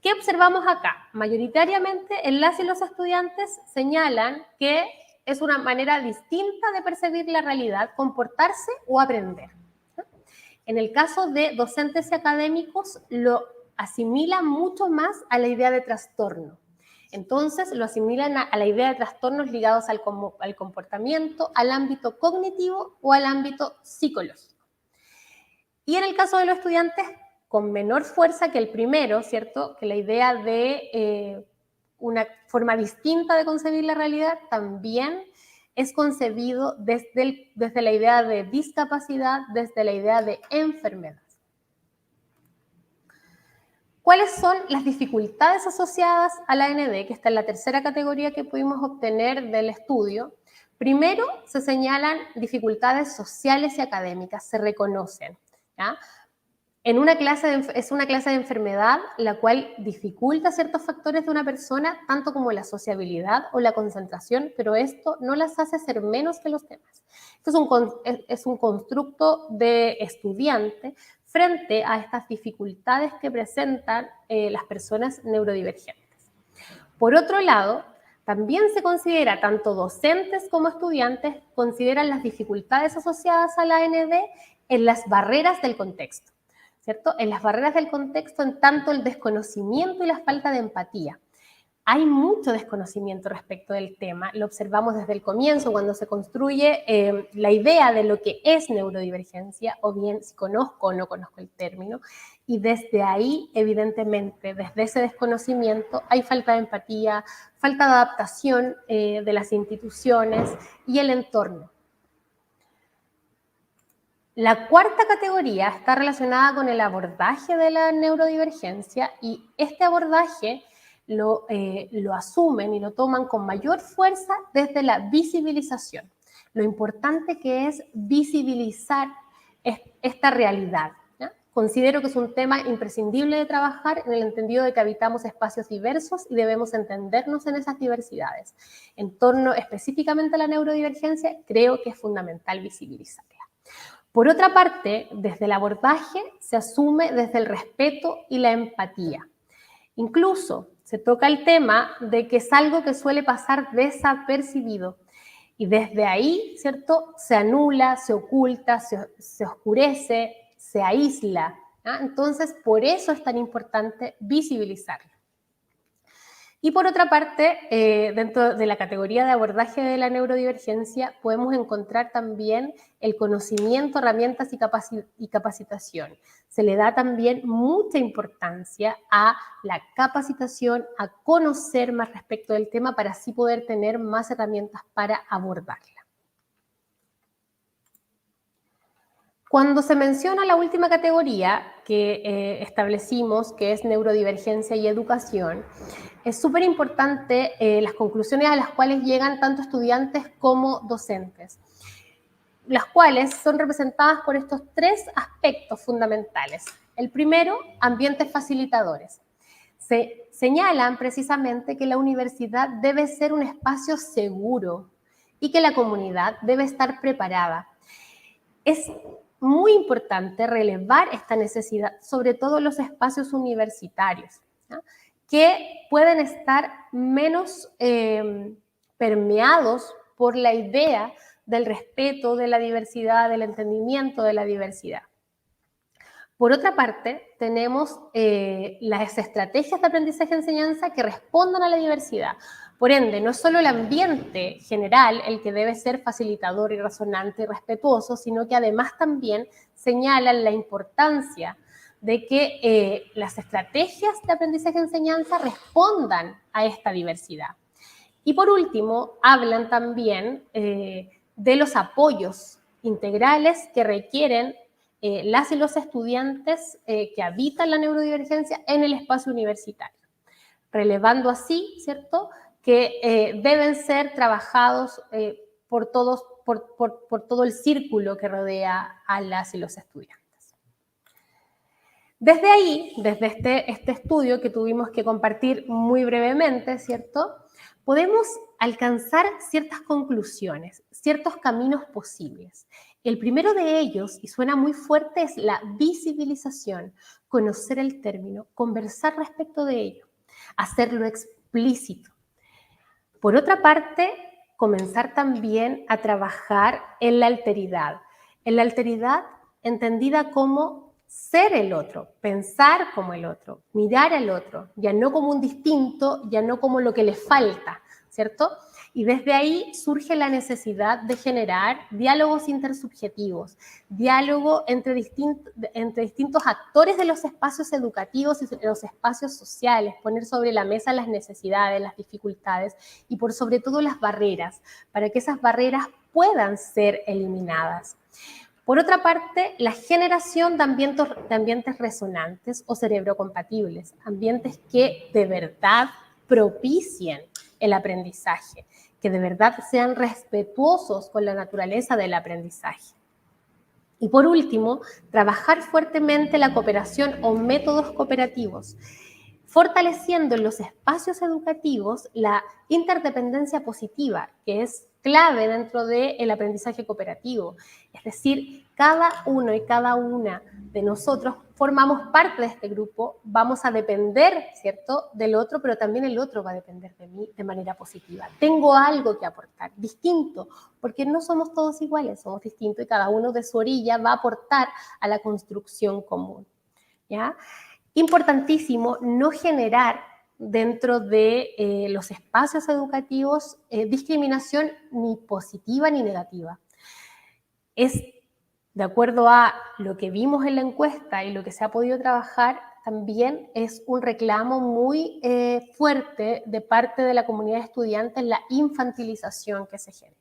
¿Qué observamos acá? Mayoritariamente, las y los estudiantes señalan que es una manera distinta de percibir la realidad, comportarse o aprender. En el caso de docentes y académicos, lo asimilan mucho más a la idea de trastorno. Entonces, lo asimilan a la idea de trastornos ligados al comportamiento, al ámbito cognitivo o al ámbito psicológico. Y en el caso de los estudiantes, con menor fuerza que el primero, ¿cierto? Que la idea de una forma distinta de concebir la realidad también es concebido desde la idea de discapacidad, desde la idea de enfermedad. ¿Cuáles son las dificultades asociadas a la AND? Que está en la tercera categoría que pudimos obtener del estudio. Primero, se señalan dificultades sociales y académicas, se reconocen, ¿ya? Es una clase de enfermedad la cual dificulta ciertos factores de una persona, tanto como la sociabilidad o la concentración, pero esto no las hace ser menos que los demás. Esto es un constructo de estudiante frente a estas dificultades que presentan las personas neurodivergentes. Por otro lado, también se considera, tanto docentes como estudiantes, consideran las dificultades asociadas a la AND en las barreras del contexto, ¿cierto? En las barreras del contexto, en tanto el desconocimiento y la falta de empatía. Hay mucho desconocimiento respecto del tema, lo observamos desde el comienzo cuando se construye la idea de lo que es neurodivergencia, o bien si conozco o no conozco el término, y desde ahí, evidentemente, desde ese desconocimiento hay falta de empatía, falta de adaptación de las instituciones y el entorno. La cuarta categoría está relacionada con el abordaje de la neurodivergencia, y este abordaje lo asumen y lo toman con mayor fuerza desde la visibilización. Lo importante que es visibilizar esta realidad, ¿ya? Considero que es un tema imprescindible de trabajar en el entendido de que habitamos espacios diversos y debemos entendernos en esas diversidades. En torno específicamente a la neurodivergencia, creo que es fundamental visibilizarla. Por otra parte, desde el abordaje se asume desde el respeto y la empatía. Incluso se toca el tema de que es algo que suele pasar desapercibido, y desde ahí, ¿cierto?, se anula, se oculta, se oscurece, se aísla, ¿ya? Entonces, por eso es tan importante visibilizarlo. Y por otra parte, dentro de la categoría de abordaje de la neurodivergencia, podemos encontrar también el conocimiento, herramientas y capacitación. Se le da también mucha importancia a la capacitación, a conocer más respecto del tema para así poder tener más herramientas para abordarla. Cuando se menciona la última categoría que establecimos, que es neurodivergencia y educación, es súper importante las conclusiones a las cuales llegan tanto estudiantes como docentes, las cuales son representadas por estos tres aspectos fundamentales. El primero, ambientes facilitadores. Se señalan precisamente que la universidad debe ser un espacio seguro y que la comunidad debe estar preparada. Es muy importante relevar esta necesidad, sobre todo en los espacios universitarios, ¿ya?, que pueden estar menos permeados por la idea del respeto de la diversidad, del entendimiento de la diversidad. Por otra parte, tenemos las estrategias de aprendizaje-enseñanza que respondan a la diversidad. Por ende, no es solo el ambiente general el que debe ser facilitador y razonante y respetuoso, sino que además también señalan la importancia de que las estrategias de aprendizaje-enseñanza respondan a esta diversidad. Y por último, hablan también de los apoyos integrales que requieren las y los estudiantes que habitan la neurodivergencia en el espacio universitario, relevando así, ¿cierto?, que deben ser trabajados por todo el círculo que rodea a las y los estudiantes. Desde ahí, desde este estudio que tuvimos que compartir muy brevemente, ¿cierto?, podemos alcanzar ciertas conclusiones, ciertos caminos posibles. El primero de ellos, y suena muy fuerte, es la visibilización, conocer el término, conversar respecto de ello, hacerlo explícito. Por otra parte, comenzar también a trabajar en la alteridad. En la alteridad entendida como ser el otro, pensar como el otro, mirar al otro, ya no como un distinto, ya no como lo que le falta, ¿cierto? Y desde ahí surge la necesidad de generar diálogos intersubjetivos, diálogo entre distintos actores de los espacios educativos y de los espacios sociales, poner sobre la mesa las necesidades, las dificultades y por sobre todo las barreras, para que esas barreras puedan ser eliminadas. Por otra parte, la generación de ambientes resonantes o cerebrocompatibles, ambientes que de verdad propicien el aprendizaje, que de verdad sean respetuosos con la naturaleza del aprendizaje. Y por último, trabajar fuertemente la cooperación o métodos cooperativos, fortaleciendo en los espacios educativos la interdependencia positiva, que es clave dentro del aprendizaje cooperativo. Es decir, cada uno y cada una de nosotros formamos parte de este grupo, vamos a depender, ¿cierto?, del otro, pero también el otro va a depender de mí de manera positiva. Tengo algo que aportar, distinto, porque no somos todos iguales, somos distintos y cada uno de su orilla va a aportar a la construcción común, ¿ya? Importantísimo no generar dentro de los espacios educativos discriminación ni positiva ni negativa. Es, de acuerdo a lo que vimos en la encuesta y lo que se ha podido trabajar, también es un reclamo muy fuerte de parte de la comunidad de estudiantes la infantilización que se genera.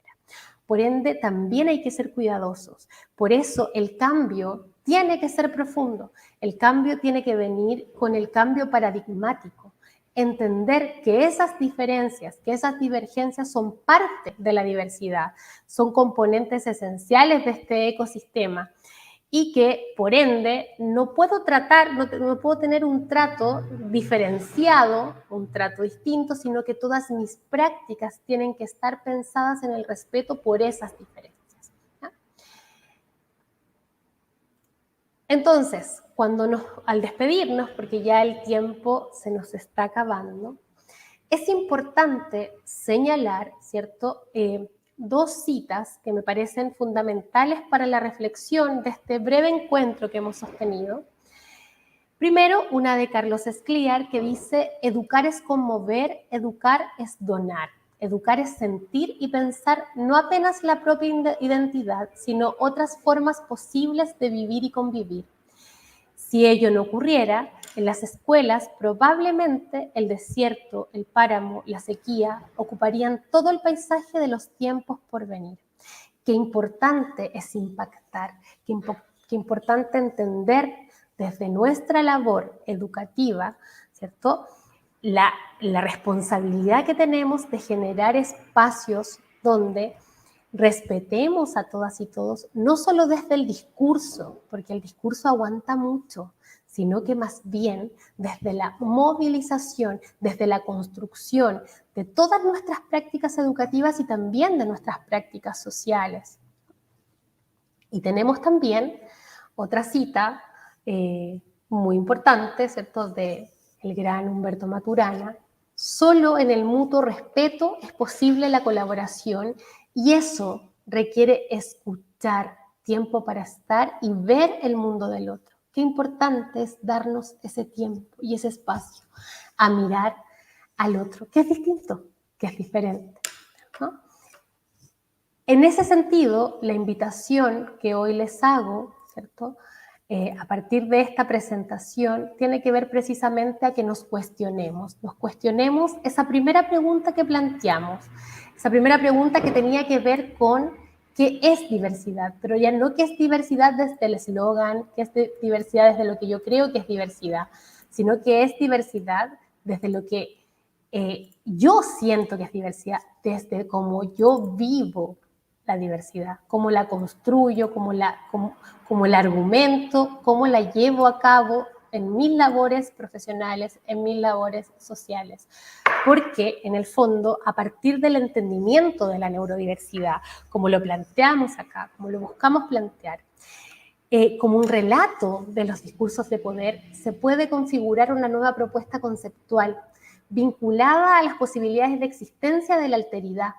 Por ende, también hay que ser cuidadosos. Por eso el cambio tiene que ser profundo. El cambio tiene que venir con el cambio paradigmático. Entender que esas diferencias, que esas divergencias son parte de la diversidad, son componentes esenciales de este ecosistema y que, por ende, no puedo tener un trato diferenciado, un trato distinto, sino que todas mis prácticas tienen que estar pensadas en el respeto por esas diferencias, ¿ya? Entonces, al despedirnos, porque ya el tiempo se nos está acabando, es importante señalar, ¿cierto?, dos citas que me parecen fundamentales para la reflexión de este breve encuentro que hemos sostenido. Primero, una de Carlos Escliar que dice: educar es conmover, educar es donar, educar es sentir y pensar no apenas la propia identidad, sino otras formas posibles de vivir y convivir. Si ello no ocurriera, en las escuelas probablemente el desierto, el páramo, la sequía ocuparían todo el paisaje de los tiempos por venir. Qué importante es impactar, qué importante entender desde nuestra labor educativa, ¿cierto?, la responsabilidad que tenemos de generar espacios donde respetemos a todas y todos, no solo desde el discurso, porque el discurso aguanta mucho, sino que más bien desde la movilización, desde la construcción de todas nuestras prácticas educativas y también de nuestras prácticas sociales. Y tenemos también otra cita muy importante, ¿cierto?, del gran Humberto Maturana: solo en el mutuo respeto es posible la colaboración y eso requiere escuchar, tiempo para estar y ver el mundo del otro. Qué importante es darnos ese tiempo y ese espacio a mirar al otro, que es distinto, que es diferente, ¿no? En ese sentido, la invitación que hoy les hago, ¿cierto?, a partir de esta presentación, tiene que ver precisamente a que nos cuestionemos esa primera pregunta que planteamos, esa primera pregunta que tenía que ver con qué es diversidad, pero ya no qué es diversidad desde el eslogan, qué es diversidad desde lo que yo creo que es diversidad, sino que es diversidad desde lo que yo siento que es diversidad, desde cómo yo vivo la diversidad, cómo la construyo, cómo la argumento, cómo la llevo a cabo en mis labores profesionales, en mis labores sociales. Porque en el fondo, a partir del entendimiento de la neurodiversidad, como lo planteamos acá, como lo buscamos plantear, como un relato de los discursos de poder, se puede configurar una nueva propuesta conceptual vinculada a las posibilidades de existencia de la alteridad.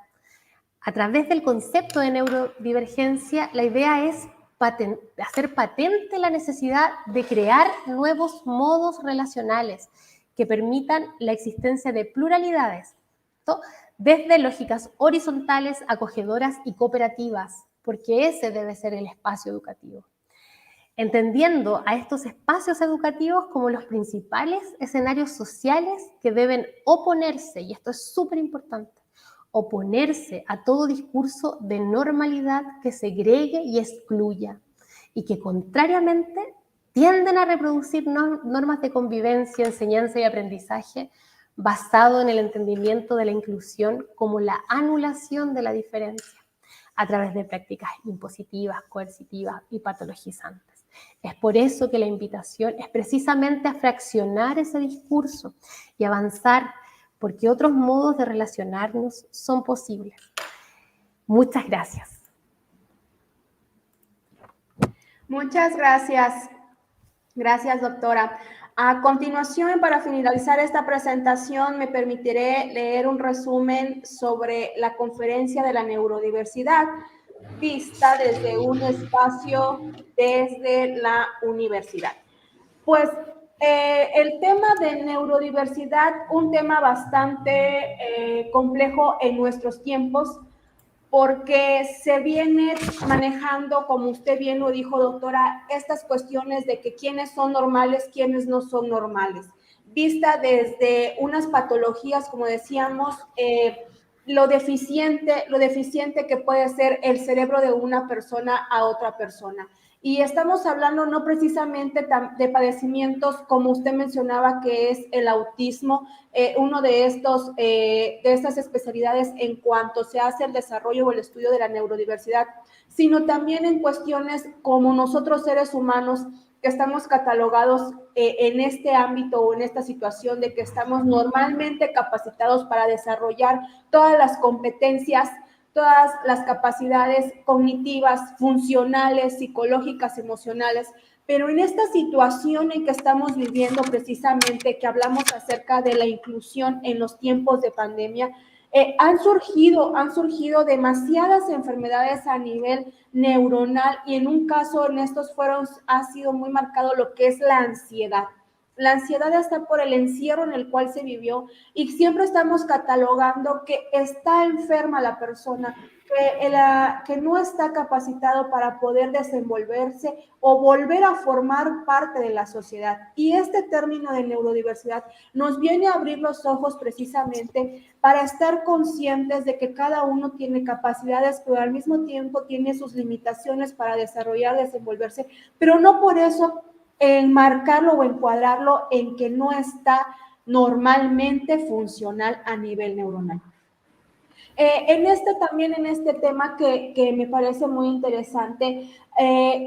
A través del concepto de neurodivergencia, la idea es hacer patente la necesidad de crear nuevos modos relacionales que permitan la existencia de pluralidades, ¿no? Desde lógicas horizontales, acogedoras y cooperativas, porque ese debe ser el espacio educativo. Entendiendo a estos espacios educativos como los principales escenarios sociales que deben oponerse, y esto es súper importante, oponerse a todo discurso de normalidad que segregue y excluya, y que contrariamente tienden a reproducir normas de convivencia, enseñanza y aprendizaje basado en el entendimiento de la inclusión como la anulación de la diferencia a través de prácticas impositivas, coercitivas y patologizantes. Es por eso que la invitación es precisamente a fraccionar ese discurso y avanzar, porque otros modos de relacionarnos son posibles. Muchas gracias. Muchas gracias. Gracias, doctora. A continuación, para finalizar esta presentación, me permitiré leer un resumen sobre la conferencia de la neurodiversidad, vista desde un espacio desde la universidad. Pues el tema de neurodiversidad, un tema bastante complejo en nuestros tiempos, porque se viene manejando, como usted bien lo dijo, doctora, estas cuestiones de que quiénes son normales, quiénes no son normales, vista desde unas patologías, como decíamos, lo deficiente que puede ser el cerebro de una persona a otra persona. Y estamos hablando no precisamente de padecimientos como usted mencionaba, que es el autismo, uno de estas especialidades en cuanto se hace el desarrollo o el estudio de la neurodiversidad, sino también en cuestiones como nosotros seres humanos que estamos catalogados en este ámbito o en esta situación de que estamos normalmente capacitados para desarrollar todas las competencias, todas las capacidades cognitivas, funcionales, psicológicas, emocionales, pero en esta situación en que estamos viviendo precisamente, que hablamos acerca de la inclusión en los tiempos de pandemia, han surgido demasiadas enfermedades a nivel neuronal y en un caso en estos ha sido muy marcado lo que es la ansiedad. La ansiedad está por el encierro en el cual se vivió y siempre estamos catalogando que está enferma la persona, que no está capacitado para poder desenvolverse o volver a formar parte de la sociedad. Y este término de neurodiversidad nos viene a abrir los ojos precisamente para estar conscientes de que cada uno tiene capacidades, pero al mismo tiempo tiene sus limitaciones para desarrollar, desenvolverse, pero no por eso enmarcarlo o encuadrarlo en que no está normalmente funcional a nivel neuronal. En este tema que me parece muy interesante,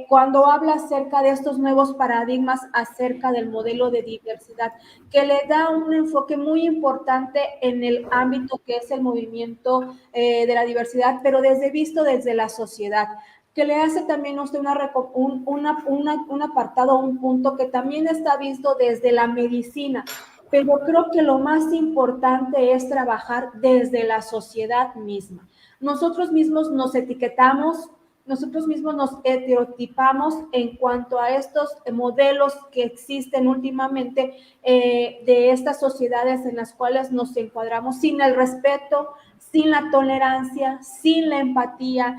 cuando habla acerca de estos nuevos paradigmas acerca del modelo de diversidad, que le da un enfoque muy importante en el ámbito que es el movimiento de la diversidad, pero visto desde la sociedad, que le hace también a usted un apartado, un punto que también está visto desde la medicina, pero creo que lo más importante es trabajar desde la sociedad misma. Nosotros mismos nos etiquetamos, nosotros mismos nos estereotipamos en cuanto a estos modelos que existen últimamente de estas sociedades en las cuales nos encuadramos sin el respeto, sin la tolerancia, sin la empatía,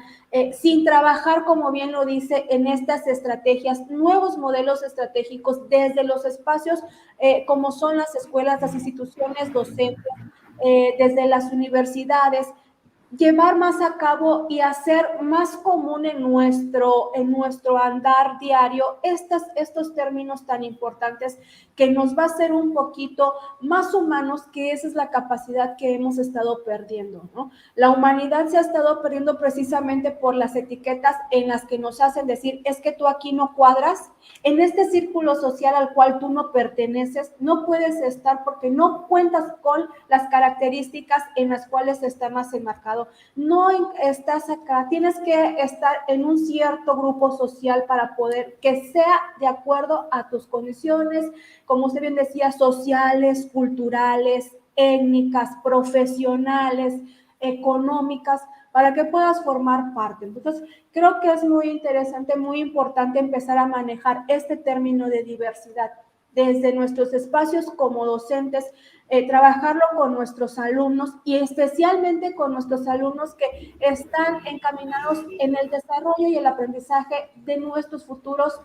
sin trabajar, como bien lo dice, en estas estrategias, nuevos modelos estratégicos desde los espacios como son las escuelas, las instituciones docentes, desde las universidades, llevar más a cabo y hacer más común en nuestro andar diario estos términos tan importantes que nos va a hacer un poquito más humanos, que esa es la capacidad que hemos estado perdiendo, ¿no? La humanidad se ha estado perdiendo precisamente por las etiquetas en las que nos hacen decir, es que tú aquí no cuadras, en este círculo social al cual tú no perteneces, no puedes estar porque no cuentas con las características en las cuales está más enmarcado. No estás acá, tienes que estar en un cierto grupo social para poder que sea de acuerdo a tus condiciones, como usted bien decía, sociales, culturales, étnicas, profesionales, económicas, para que puedas formar parte. Entonces, creo que es muy interesante, muy importante empezar a manejar este término de diversidad desde nuestros espacios como docentes, trabajarlo con nuestros alumnos y especialmente con nuestros alumnos que están encaminados en el desarrollo y el aprendizaje de nuestros futuros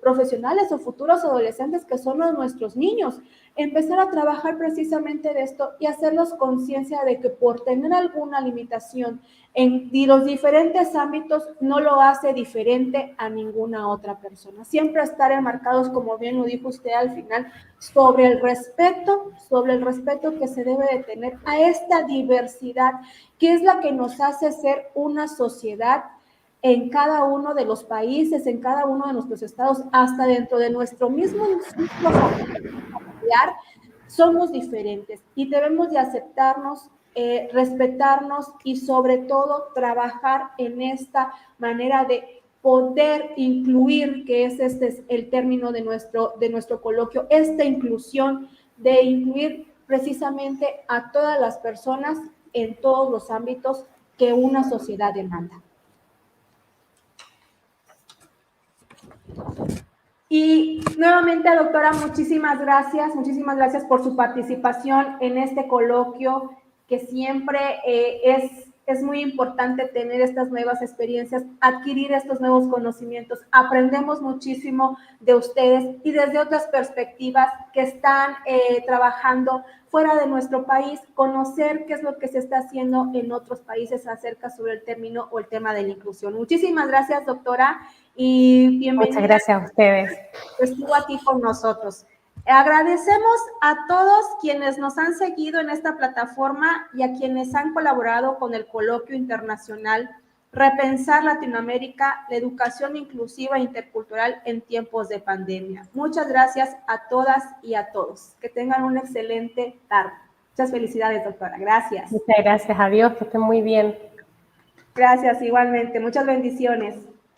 profesionales o futuros adolescentes, que son nuestros niños. Empezar a trabajar precisamente de esto y hacerlos conciencia de que por tener alguna limitación en los diferentes ámbitos no lo hace diferente a ninguna otra persona. Siempre estar enmarcados, como bien lo dijo usted al final, sobre el respeto que se debe de tener a esta diversidad, que es la que nos hace ser una sociedad en cada uno de los países, en cada uno de nuestros estados, hasta dentro de nuestro mismo ciclo familiar, somos diferentes y debemos de aceptarnos, respetarnos y sobre todo trabajar en esta manera de poder incluir, que es este es el término de nuestro coloquio, esta inclusión de incluir precisamente a todas las personas en todos los ámbitos que una sociedad demanda. Y nuevamente, doctora, muchísimas gracias por su participación en este coloquio, que siempre es muy importante tener estas nuevas experiencias, adquirir estos nuevos conocimientos. Aprendemos muchísimo de ustedes y desde otras perspectivas que están trabajando fuera de nuestro país, conocer qué es lo que se está haciendo en otros países acerca sobre el término o el tema de la inclusión. Muchísimas gracias, doctora, y bienvenida. Muchas gracias a ustedes. Estuvo aquí con nosotros. Agradecemos a todos quienes nos han seguido en esta plataforma y a quienes han colaborado con el coloquio internacional Repensar Latinoamérica, la educación inclusiva e intercultural en tiempos de pandemia. Muchas gracias a todas y a todos. Que tengan una excelente tarde. Muchas felicidades, doctora. Gracias. Muchas gracias. Adiós, que estén muy bien. Gracias, igualmente. Muchas bendiciones.